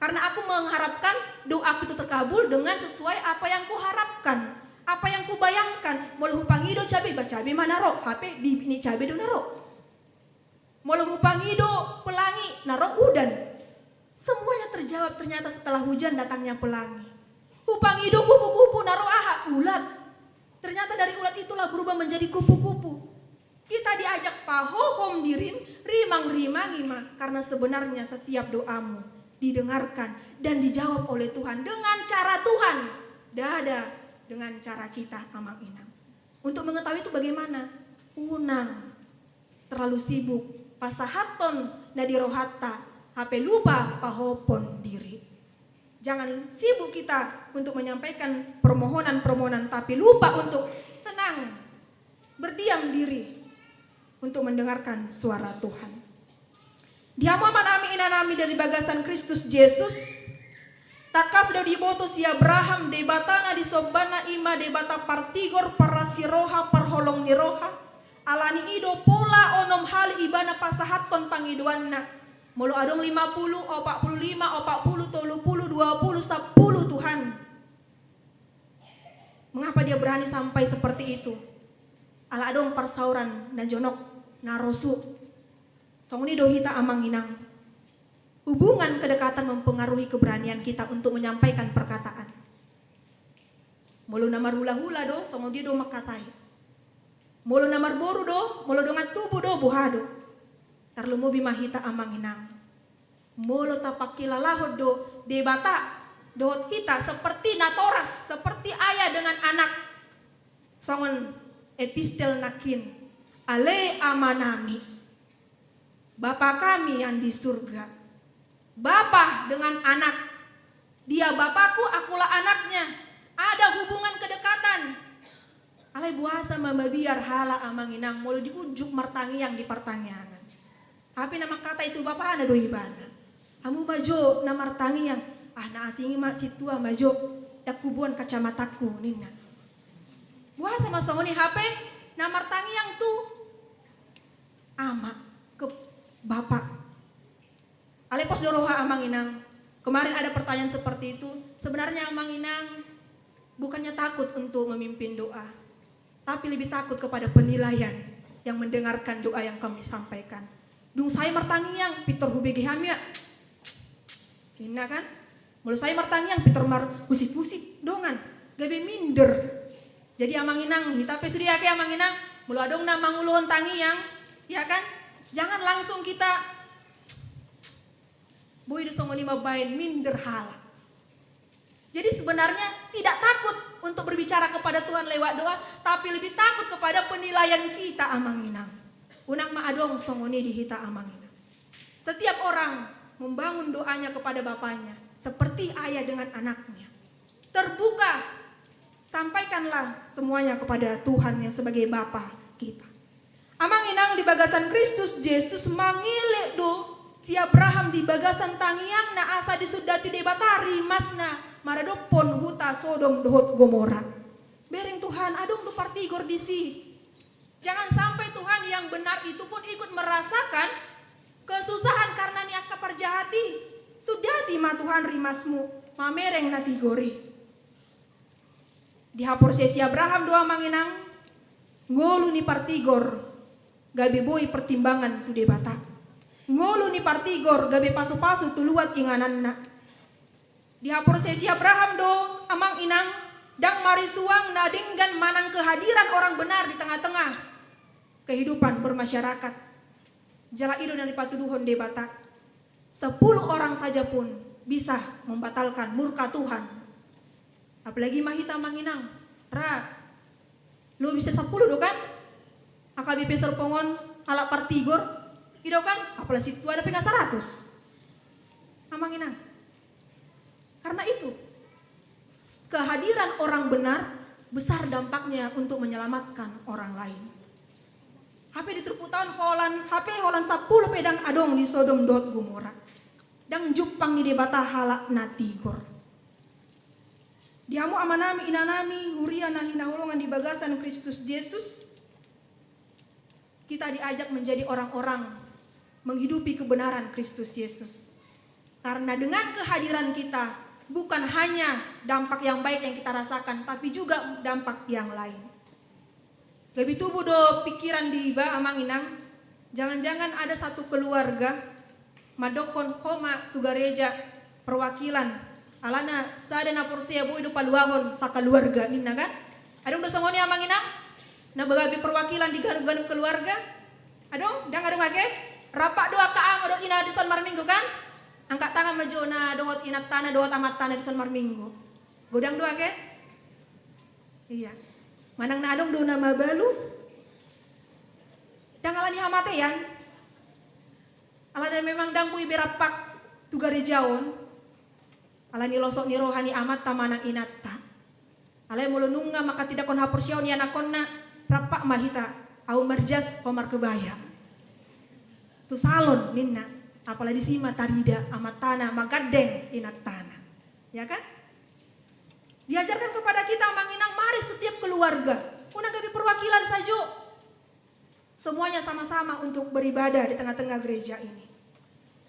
Karena aku mengharapkan doaku itu terkabul dengan sesuai apa yang kuharapkan, apa yang kubayangkan. Molo hupangi do cabe bacabe manaro HP di ini cabe do naro. Molo mupangido pelangi naro udan. Semuanya terjawab ternyata setelah hujan datangnya pelangi. Upangido kupu-kupu naro aha ulat. Ternyata dari ulat itulah berubah menjadi kupu-kupu. Kita diajak pahohom dirim rimang-rimangi ma karena sebenarnya setiap doamu didengarkan dan dijawab oleh Tuhan dengan cara Tuhan. Dada dengan cara kita amang inang. Untuk mengetahui itu bagaimana? Unang terlalu sibuk pasahaton nadirohata HP lupa pahopon diri. Jangan sibuk kita untuk menyampaikan permohonan-permohonan tapi lupa untuk tenang, berdiam diri untuk mendengarkan suara Tuhan. Diamu manami inanami dari bagasan Kristus Yesus Taka sudah diboto si Abraham debatana di sombana ima debata partigor parasiroha parholong niroha alani ido pola onom hali ibana pasahaton pangiduanna mulu adong 50, 45, 40, 30, 20, 10 Tuhan. Mengapa dia berani sampai seperti itu? Ala adong persauran dan jonok narosu songni dohita amanginang. Hubungan kedekatan mempengaruhi keberanian kita untuk menyampaikan perkataan. Mulu namar hula-hula do, songo dia do makatai. Mulu namar boru do, mulu dengan tubuh do buhado. Tarlu mo bimahita amanginang. Mulu tapakila lahod do, debata dohot kita seperti natoras, seperti ayah dengan anak. Songon epistel nakin, ale amanami. Bapa kami yang di surga. Bapa dengan anak, dia bapakku, akulah anaknya. Ada hubungan kedekatan. Alai buasa mamabiar hala amanginang mulu diujuk martangi yang di pertanyaan. Tapi nama kata itu bapa ada doi bana. Kamu bajo na martangi yang na asingi mak situa bajo dak kubuan kacamataku nina. Buasa masongoni HP na martangi yang tu ama ke bapak. Alepos doroha amanginang. Kemarin ada pertanyaan seperti itu. Sebenarnya amanginang bukannya takut untuk memimpin doa, tapi lebih takut kepada penilaian yang mendengarkan doa yang kami sampaikan. Dung saya martangi yang Peter hubegi hamia. Ina kan? Mulu saya martangi yang Peter mar pusing-pusing dongan. Gabe minder. Jadi amanginang hitape sudia ke amanginang. Mulu adong na manguluhon tangi yang ya kan? Jangan langsung kita boy do songoni mabain minder hala. Jadi sebenarnya tidak takut untuk berbicara kepada Tuhan lewat doa, tapi lebih takut kepada penilaian kita amanginang. Unang maadong songoni dihita amanginang. Setiap orang membangun doanya kepada bapaknya, seperti ayah dengan anaknya. Terbuka, sampaikanlah semuanya kepada Tuhan yang sebagai Bapa kita. Amanginang di bagasan Kristus Yesus mangilek do si Abraham di bagasan tangiang na asa disudati debatari masna maradopon huta Sodom dohot Gomora. Bereng Tuhan adong do partigor disi. Jangan sampai Tuhan yang benar itu pun ikut merasakan kesusahan karena niat kaparjahati. Sudah di ma Tuhan rimasmu mamereng natigori. Di hapor sesi Abraham doa manginang ngolu ni partigor gabe boy pertimbangan tu debata. Ngolu ni partigor gabe pasu-pasu tuluat ingananna. Di hapor sesi Abraham do amang inang dang marisuang nadinggan manang kehadiran orang benar di tengah-tengah kehidupan bermasyarakat. Jala ido dan dipatuduhon debata. 10 orang saja pun bisa membatalkan murka Tuhan. Apalagi mahita manginang. Lu bisa 10 do kan? AKBP Serpongon ala partigor. Ido kan, apalagi itu ada pengen 100. Amanginang. Karena itu, kehadiran orang benar besar dampaknya untuk menyelamatkan orang lain. HP diterputan holan 10 pedang adong di Sodom dot Gomora. Dan jupang di debata halak natigor. Diamu amanami inanami huriana hinahulungan di bagasan Kristus Yesus. Kita diajak menjadi orang-orang menghidupi kebenaran Kristus Yesus. Karena dengan kehadiran kita bukan hanya dampak yang baik yang kita rasakan, tapi juga dampak yang lain. Lebih tubuh do pikiran di iba amanginang, jangan-jangan ada satu keluarga madokon homa tu gereja perwakilan alana sadana porsia boy do paluahon sa keluarga ninna kan? Adong do songoni amanginang na bagabi perwakilan di ganu-ganu keluarga. Adong dang adong age rapak doa kaang odot ina di son marminggu kan? Angkat tangan maju na dohot inat tanah dohot amat tanah di son marminggu. Godang doa ke? Iya. Manang na adong do na mabalu. Dang alani hamatean. Alana memang dang kui berapak tugari jaon. Alani losok ni rohani amat tamanang inatta. Alai mulununga maka tidak kon hapur siaw ni anakon na rapak mahita. Au marjas omar kebaya. Tu salon ninna apalagi sima tarida amat tanah magadeng inat tanah. Ya kan? Diajarkan kepada kita manginang mari setiap keluarga, unang gabi perwakilan saja. Semuanya sama-sama untuk beribadah di tengah-tengah gereja ini.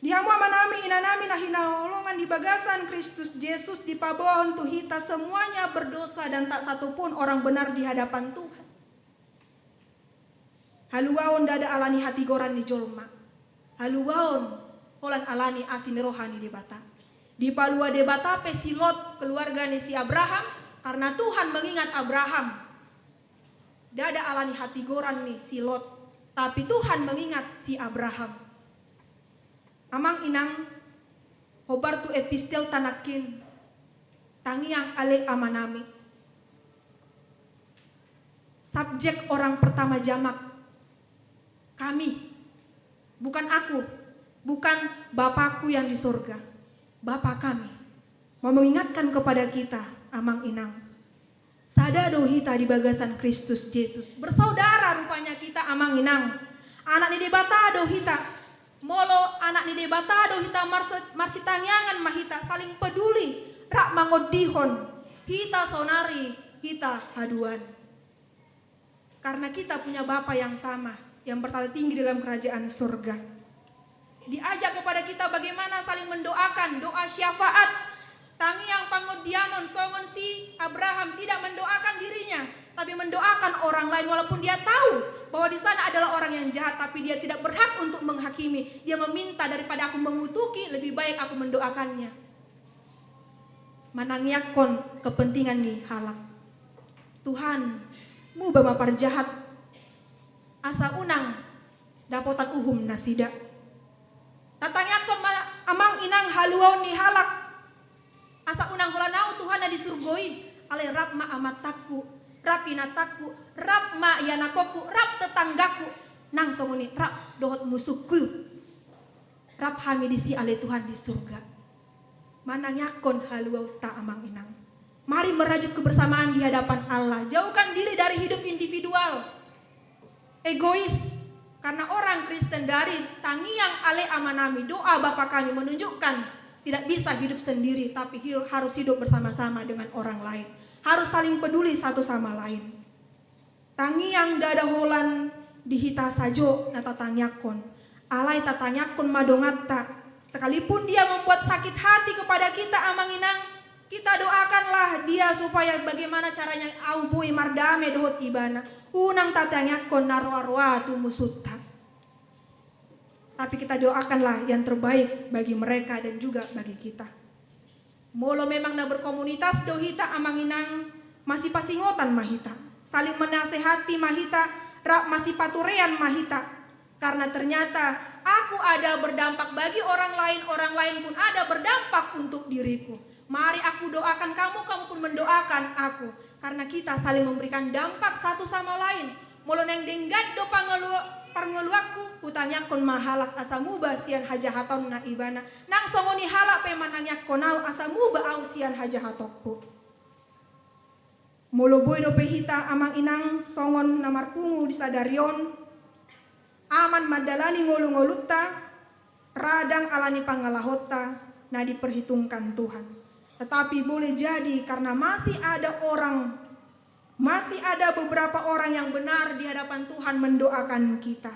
Dihamu amanami inanami nahinaolongan di bagasan Kristus Yesus di pabohon tuhita semuanya berdosa dan tak satupun orang benar di hadapan Tuhan. Haluaon dada alani hati goran di jolma. Haluaon holan alani asin rohani di bata. Di palua de bata pesilot keluarga ni si Abraham karena Tuhan mengingat Abraham. Dada alani hati goran nih si Lot, tapi Tuhan mengingat si Abraham. Amang inang hobar tu epistel tanakin tangiang ale amanami. Subjek orang pertama jamak kami, bukan aku, bukan Bapakku yang di surga, Bapa kami mau mengingatkan kepada kita amang inang sada dohita di bagasan Kristus Yesus bersaudara rupanya kita amang inang anak di debata dohita molo anak ni debata dohita marsi tangyangan mahita saling peduli rak mangodihon hita sonari hita haduan karena kita punya Bapa yang sama yang bertala tinggi dalam kerajaan surga. Diajak kepada kita bagaimana saling mendoakan doa syafaat tangiang pangodianon songon si Abraham tidak mendoakan dirinya tapi mendoakan orang lain walaupun dia tahu bahwa di sana adalah orang yang jahat tapi dia tidak berhak untuk menghakimi. Dia meminta daripada aku mengutuki lebih baik aku mendoakannya. Manangyakon kepentingan nih halak. Tuhan, mu bamapar jahat. Asa unang dapotan uhum nasida. Tatanyakon amang inang haluaw ni halak. Asa unang hulanau Tuhan na disurgoi. Ale rap ma amataku. Rap inataku, rap ma yanakoku, rap tetanggaku. Nang songoni, rap dohot musuhku. Rap hamidisi ale Tuhan di surga. Mananyakon haluau ta amang inang. Mari merajut kebersamaan di hadapan Allah. Jauhkan diri dari hidup individual. Egois. Karena orang Kristen dari tangiang ale amanami doa Bapa kami menunjukkan tidak bisa hidup sendiri tapi harus hidup bersama-sama dengan orang lain. Harus saling peduli satu sama lain. Tangiang dada holan dihita sajo na tatanyakon. Alay tatanyakon madongata. Sekalipun dia membuat sakit hati kepada kita amang inang, kita doakanlah dia supaya bagaimana caranya aubui mardame dohot ibana. Unang tatanyakon narwa-rwa tu musutta. Tapi kita doakanlah yang terbaik bagi mereka dan juga bagi kita. Molo memang na berkomunitas dohita amanginang masih pasingotan mahita. Saling menasehati mahita, rak masih paturean mahita. Karena ternyata aku ada berdampak bagi orang lain pun ada berdampak untuk diriku. Mari aku doakan kamu, kamu pun mendoakan aku. Karena kita saling memberikan dampak satu sama lain. Molo neng denggat do pangeluaku utanya kon mahalak asamu basian hajahaton na ibana nang songoni halak pemananya konau asamu ba ausian hajahatokku. Molo boy do pehita amang inang songon namarkungu di sadarion aman madalani ngolu-ngolutta radang alani pangalahota na diperhitungkan Tuhan. Tetapi boleh jadi karena masih ada beberapa orang yang benar di hadapan Tuhan mendoakan kita.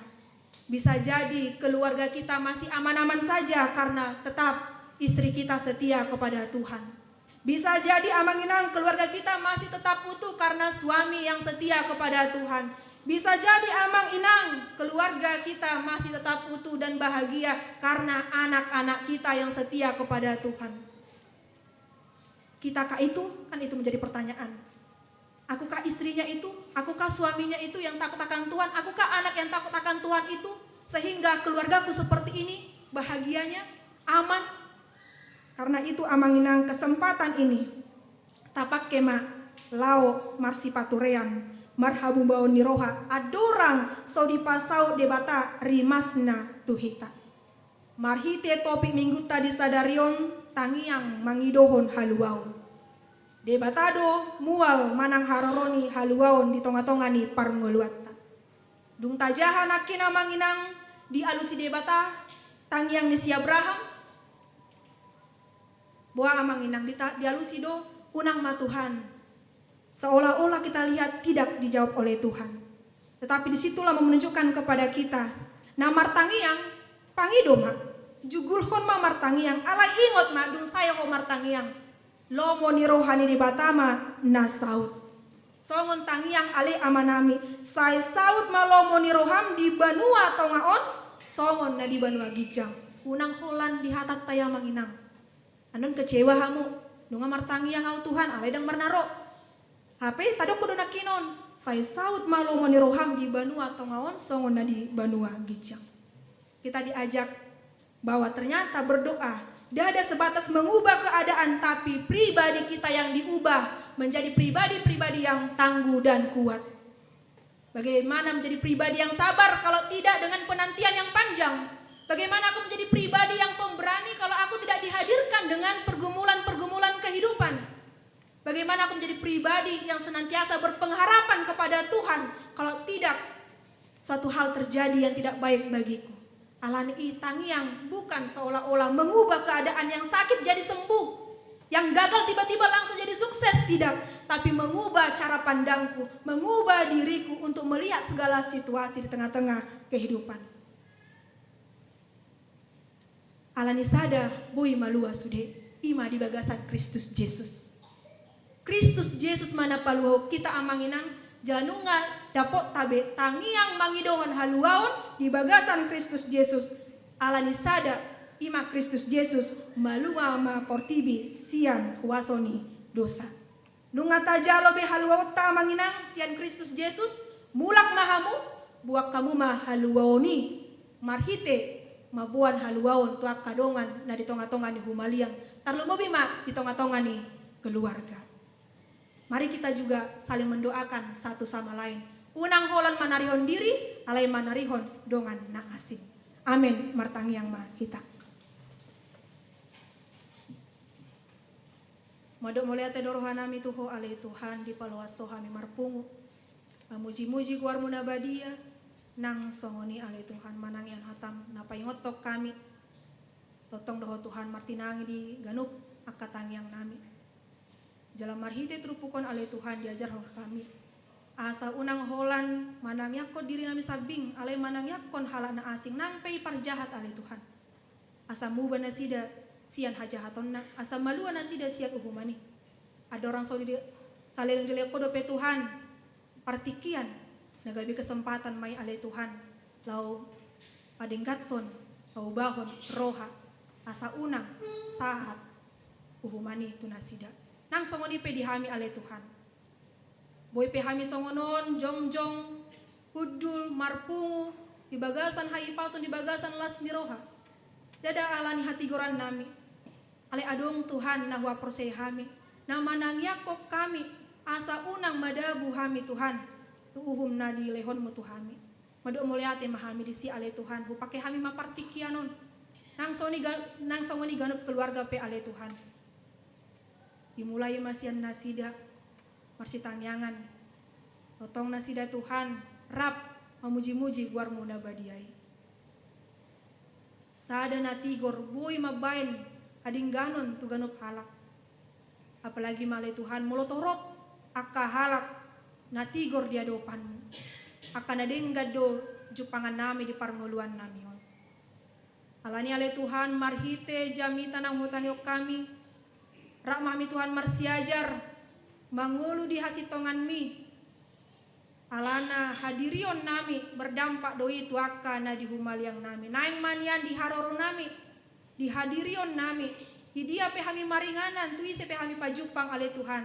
Bisa jadi keluarga kita masih aman-aman saja karena tetap istri kita setia kepada Tuhan. Bisa jadi amanginang keluarga kita masih tetap utuh karena suami yang setia kepada Tuhan. Bisa jadi amang inang keluarga kita masih tetap utuh dan bahagia karena anak-anak kita yang setia kepada Tuhan. Kitakah itu? Kan itu menjadi pertanyaan. Akukah istrinya itu? Akukah suaminya itu yang takut akan Tuhan? Akukah anak yang takut akan Tuhan itu? Sehingga keluargaku seperti ini bahagianya, aman. Karena itu amanginang kesempatan ini. Tapak kema lao marsi paturean marhabu baon niroha adorang saudi pasau debata rimasna tuhita. Marhite topik minggu tadi sadarion tangiang mangidohon haluaun. Debatado mual manang haroroni haluaon di tonga-tongani parngoluatta. Dung tajahan akina manginang di alusi debata tangiang ni si Abraham. Boa amang inang dialusi do unang ma Tuhan. Seolah-olah kita lihat tidak dijawab oleh Tuhan. Tetapi disitulah menunjukkan kepada kita. Nah martangiang pangido ma. Jugulhon ma martangiang. Alai ingot ma dung saya ko martangiang. Lomo ni rohani di batama na saut. Songon tangiang ale amanami. Saya saut ma lomo ni roham di banua tongaon. Songon na di banua gijang. Unang holan di hatat taya manginang. Anon kecewa hamu. Nunga martangiang au Tuhan alai dang marnaro. HP tadok kudu nakinon. Saya saut malo mani roham di banua tongaon songon na di banua gijang. Kita diajak bahwa ternyata berdoa tidak ada sebatas mengubah keadaan, tapi pribadi kita yang diubah menjadi pribadi-pribadi yang tangguh dan kuat. Bagaimana menjadi pribadi yang sabar kalau tidak dengan penantian yang panjang? Bagaimana aku menjadi pribadi yang pemberani kalau aku tidak dihadirkan dengan pergumulan-pergumulan kehidupan? Bagaimana aku menjadi pribadi yang senantiasa berpengharapan kepada Tuhan kalau tidak suatu hal terjadi yang tidak baik bagiku. Alani tangiang bukan seolah-olah mengubah keadaan yang sakit jadi sembuh, yang gagal tiba-tiba langsung jadi sukses, tidak, tapi mengubah cara pandangku, mengubah diriku untuk melihat segala situasi di tengah-tengah kehidupan. Alani sada bui malua sude ima di bagasan Kristus Yesus. Kristus Yesus mana paluho kita amanginang janunga dapot tabe tangiang mangidohan haluaon di bagasan Kristus Yesus. Alani sada ima Kristus Yesus maluma ma portibi sian wasoni dosa. Nunga tajalo be haluaon ta amanginang sian Kristus Yesus mulak mahamu buak kamu ma haluaoni marhite mabuan haluaon tuak kadongan na di tonga-tonga ni humaliang tarlumobi ma di tonga-tonga ni keluarga. Mari kita juga saling mendoakan satu sama lain. Unang holan manarihon diri, alai manarihon dongan na asing. Amin. Martangiang ma hita. Modok moliate dorohanami tuho alai Tuhan di paluaso hami marpungu. Mamuji-muji guar munabadia nang songoni alai Tuhan manangian hatam napaingotok kami. Totong doho Tuhan martinangi di ganup akatangiang nami. Jalan marhite terupukon alai Tuhan diajar kami. Asa unang holan manangyakon diri nami sabing alai manangyakon halana asing nampai parjahat alai Tuhan. Asa muba nasida sian hajahaton na asa malua nasida sian uhumani. Ada orang saling dileko dope Tuhan partikian nagabi kesempatan mai alai Tuhan lau padenggaton lau bahon roha asa unang sahat uhumani tunasida. Nang songoni pe dihami alai Tuhan. Boy pe hami songonon jongjong hudul marpungu di bagasan hai pason di bagasan las miroha. Dada alani hati goran nami. Ale adong Tuhan nahwa prosei hami. Na manangyakok kami asa unang madabu hami Tuhan. Tuuhum nadi lehon mu tuhami. Madok muliate mahami disi alai Tuhan. Hupake hami mapartikianon. Nang songoni ganup keluarga pe alai Tuhan. Dimulai masian nasida marsitangyangan totong nasida Tuhan rap memuji-muji guar muda badiai sada natigor boy mabain adingganon tu ganup halak apalagi malai Tuhan mulotorop akka halak natigor dia dopanmu akan adenggad do jupangan nami di parngoluan nami alani alai Tuhan marhite jamita nang hutaniok kami Rakmahmi Tuhan marsiajar mangulu di hasitongan mi alana hadirion nami berdampak doi tuaka na di humaliang nami naing manian di haroro nami di hadirion nami di dia pe hami maringanan tui se pe hami pajupang ale Tuhan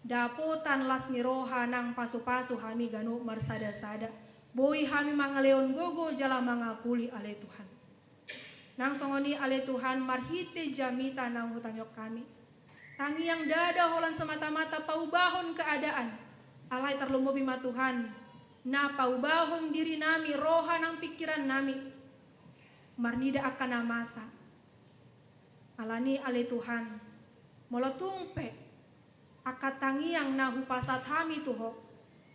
dapotan las niroha nang pasu-pasu hami ganu marsada-sada boi hami mangaleon gogo jala mangapuli ale Tuhan nang songoni ale Tuhan marhite jamita nang hutanyok kami tangi yang dada holan semata-mata paubahon keadaan. Alai terlumo bima Tuhan. Na paubahon diri nami, roha nang pikiran nami. Marnida akan namasa. Alani alai Tuhan. Molotungpe. Akatangi yang nahu pasat hami tuho.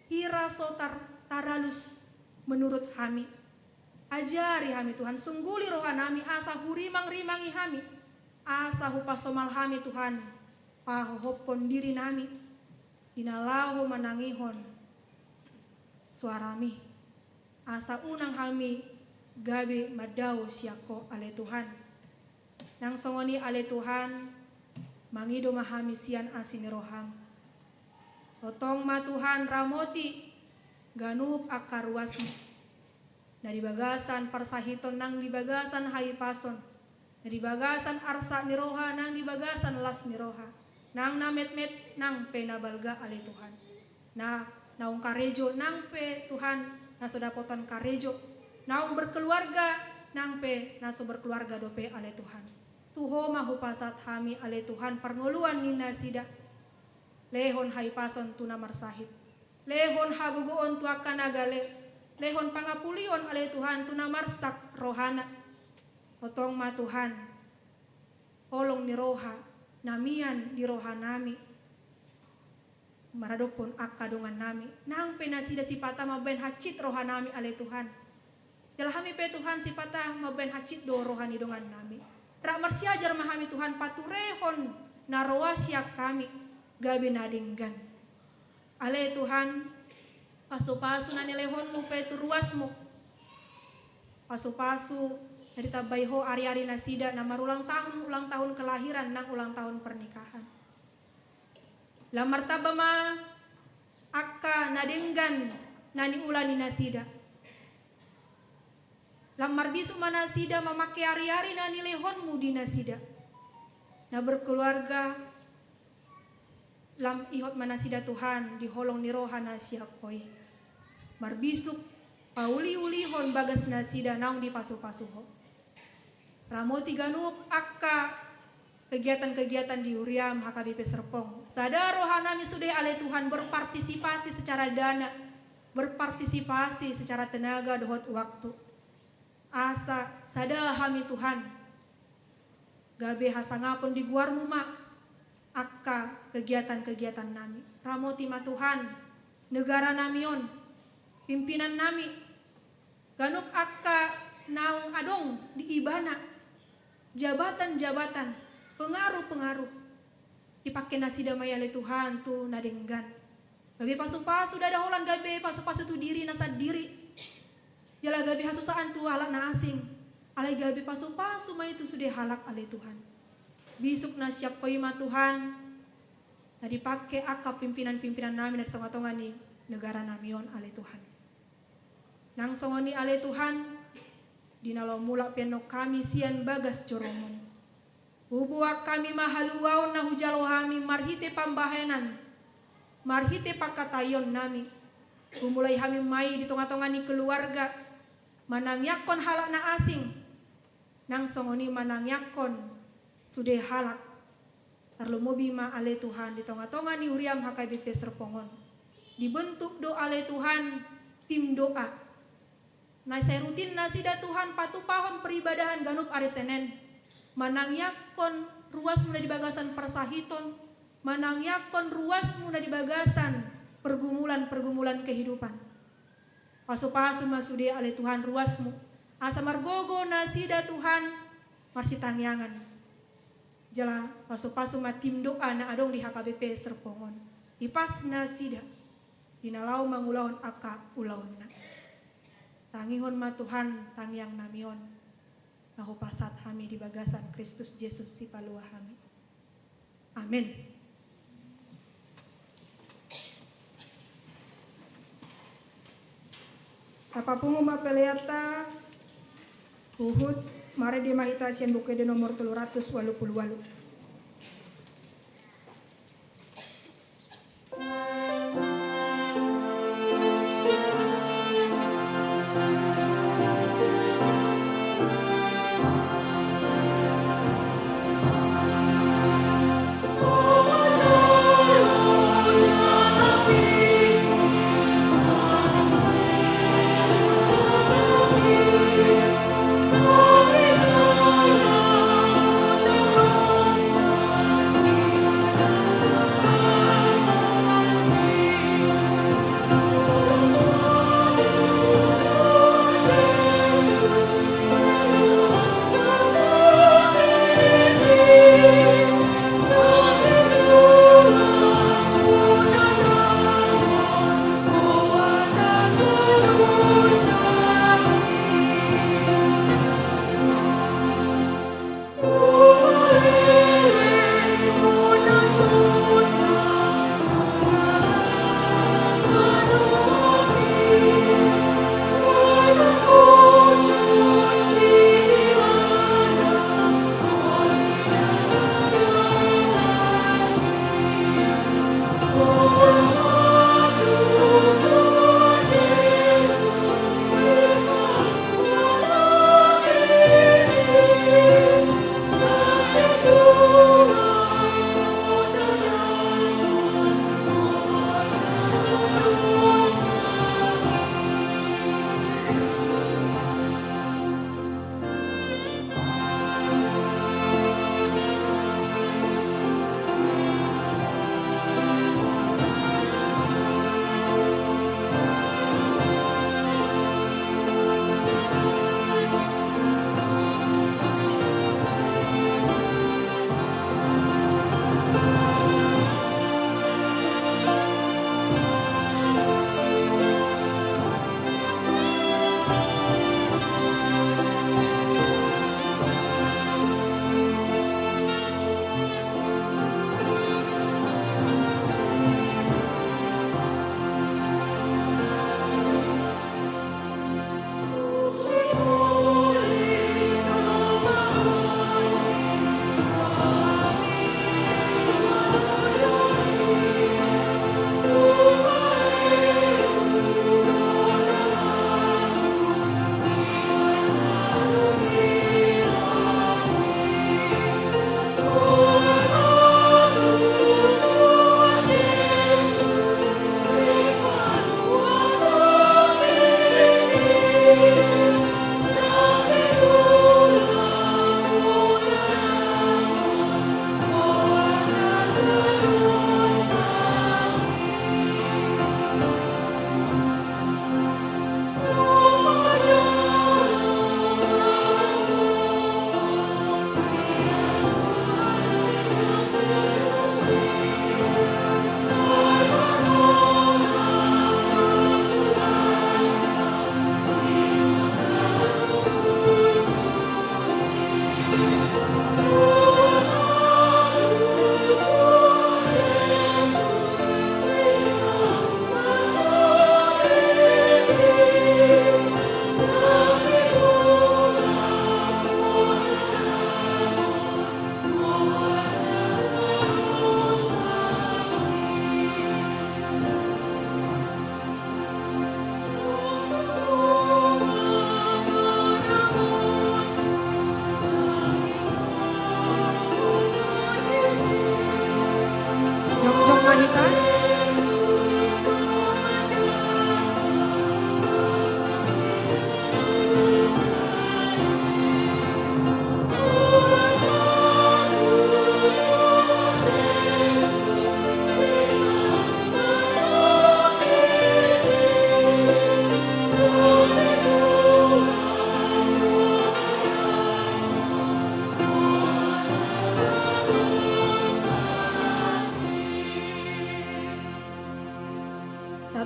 Hira sotar taralus menurut hami. Ajari hami Tuhan. Sungguli roha nami asa hurimang-rimangi hami. asa hupasomal hami Tuhan, pahohopon diri nami, dinalahu manangihon suarami, asa unang hami gabi madau siako ale Tuhan. Nang songoni ale Tuhan, mangido mahami sian asiniroham. Totong ma Tuhan ramoti, ganup akar ruasmu. Dari bagasan parsahiton nang di bagasan hai pason. Dari bagasan arsa niroha nang di bagasan las niroha. Nang namet-met nang penabalga ale Tuhan. Naung karejo nang pe Tuhan nasodapotan karejo. Naung berkeluarga nang pe naso berkeluarga dope ale Tuhan. Tuho mahupasat hami ale Tuhan parngoluan nina sida. Lehon hai pason tuna marsahit. Lehon hagugoon tuaka nagale. Lehon pangapulion ale Tuhan tuna marsak rohana. Otong ma Tuhan, olong ni roha, namian di roha nami. Maradopon akadungan nami. Nang penasida sipata maben hacit roha nami ale Tuhan. Jalahami pe Tuhan sipata maben hacit do rohani dongan nami. Rak marsiajar mahami Tuhan paturehon naroasyak kami gabi nadinggan. Ale Tuhan, pasu-pasu nanilehonmu pe turuasmu. Pasu-pasu dari tabaiho ari-ari nasida na ulang tahun kelahiran nang ulang tahun pernikahan. La martaba ma akka nadenggan nani ulani nasida. La marbisu manasida memakai ari-ari nani lehonmu di nasida. Na berkeluarga lam ihot manasida Tuhan di holong niroha nasyakoi. Marbisuk pauli-ulihon bagas nasida naung di pasu-pasuho. Ramoti ganup akka kegiatan-kegiatan di Uriam HKBP Serpong. Sadar rohanami sudah ale Tuhan berpartisipasi secara dana, berpartisipasi secara tenaga dohot waktu. Asa sadar hami Tuhan. Gabe hasangapun di guarmu ma akka kegiatan-kegiatan nami. Ramoti ma Tuhan, negara namion, pimpinan nami. Ganup akka naung adong di ibana. Jabatan-jabatan, pengaruh-pengaruh dipakai nasida mayale Tuhan tu nadenggan. Gabe pasu-pasu dadaholan gabe pasu-pasu tu diri nasa diri. Jala gabe hasusaan tu halak na asing. Alai gabe pasu-pasu ma itu sudah halak ale Tuhan. Bisuk nasyak koima Tuhan. Na dipakai akap pimpinan-pimpinan nami dari tengah-tengah ni negara namion ale Tuhan. Nang songoni ale Tuhan. Dinalo mulak penok kami sian bagas coromon. Hubuak kami mahaluwaon na hujalo kami marhite pambahenan. Marhite pakatayon nami. Humulai kami mai di tengah-tengah ni keluarga. Manangyakon halak na asing. Nang songoni manangyakon sudah halak. Tarlumobi ma ale Tuhan di tengah-tengah ni Uriam HKBP Serpongon. Dibentuk doa ale Tuhan tim doa. Nah saya rutin nasida Tuhan patupahon peribadahan ganup ari Senen. Manangyakon ruas mula di bagasan persahiton. Manangyakon ruas mula di bagasan pergumulan-pergumulan kehidupan. Pasu-pasu masude ale Tuhan ruasmu. Asa margogo nasida Tuhan marsitangyangan. Jala pasu-pasu matim doa na adong di HKBP Serpongon. Ipas nasida. Dinalau mangulaon aka ulaon na. Tangihon ma Tuhan tangyang namion. Nahupasat kami di bagasan Kristus Yesus si palua kami. Amin. Apapungu mapeleata uhud mare di mahita sian buke de nomor 388.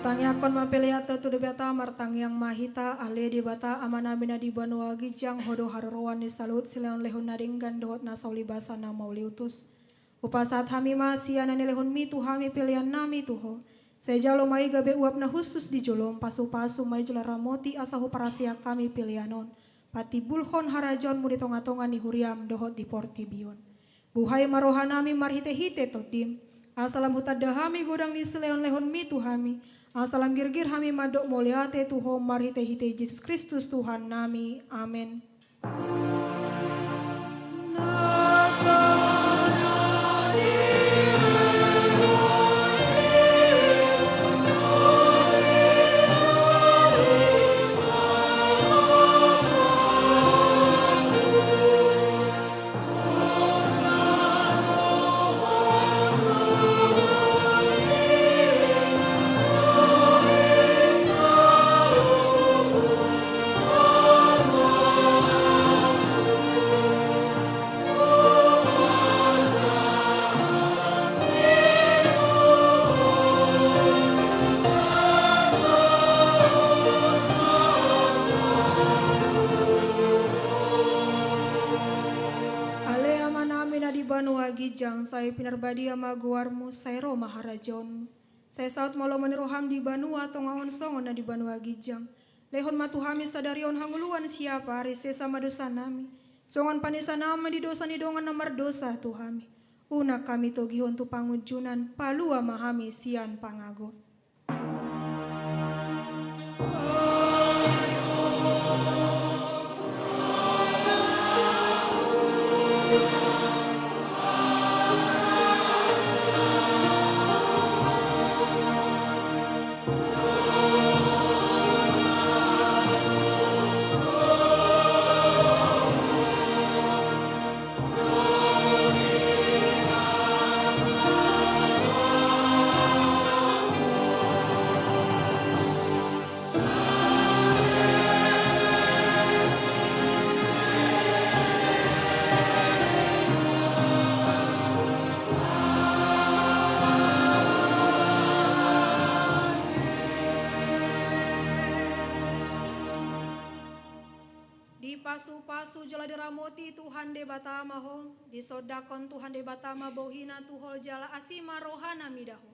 Tangyakon mapiliata tu debata martangyang mahita ale di bata amanamina di banua gijang hodo harorowan ni salut silang lehon naringgan dohot na saulibasa na mauliutus. Upasat hami masia na nilehon mitu hami pilihan nami tuho. Sejalo mai gabe uap na khusus di jolom pasu-pasu mai jela ramoti asahu parasia kami pilihanon. Pati bulhon harajon mu di tonga-tonga ni huriam dohot di portibion. Buhay marohanami marhite-hite todim. Asalam hutadahami godang di seleon lehon mitu hami. Asalam girgir hami madok moliate tuho marhite-hite Yesus Kristus Tuhan nami. Amin. Gijang saya pinarbadi ama guarmu saya ro maharajonmu saya saut malo maniroham di banua tongaon songon na di banua gijang lehon matuhami sadarion hanguluan siapa hari sesa madosa nami songon panisa nama di dosa ni dongan namar dosa tuhami una kami togihon tu pangujunan palua mahami sian pangago. Pasu-pasu jala diramoti Tuhan de batama ho, disodakon Tuhan de batama bohina tuho jala asima rohana midaho.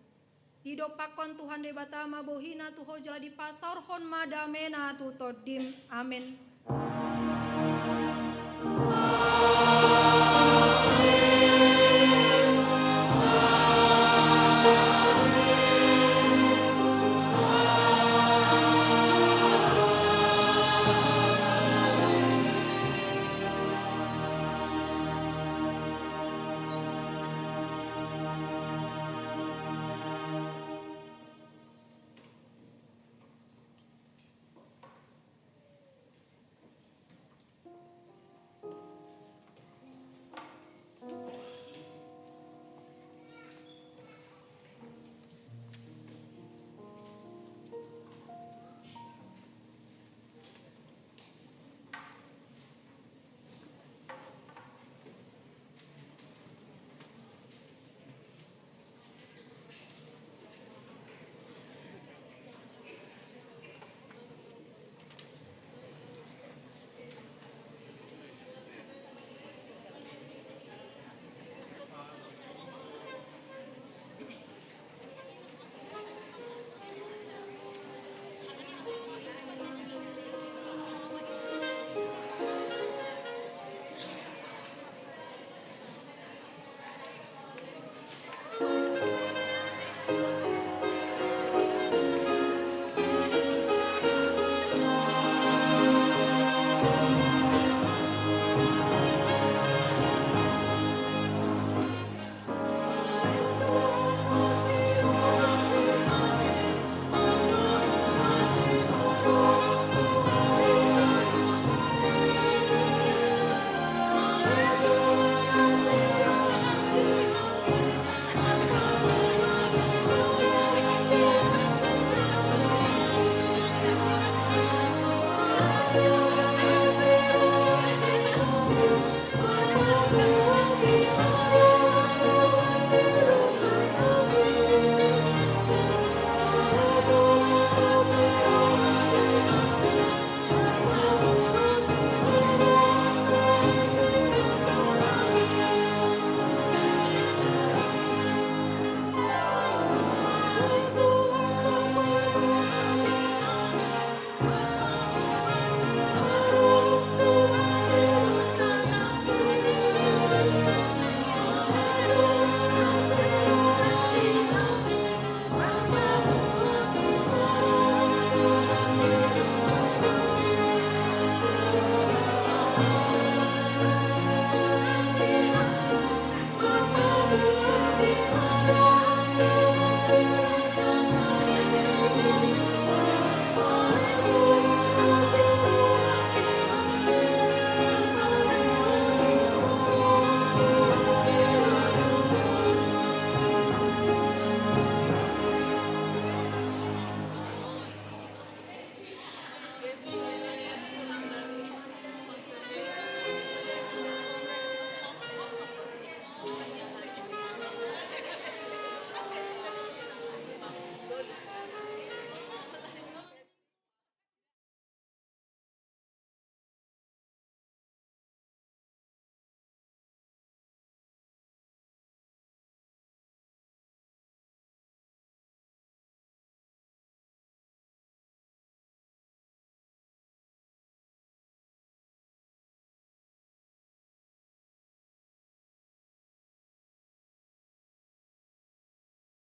Didopakon Tuhan de batama bohina tuho jala dipasar hon madamena tu todim. Amin.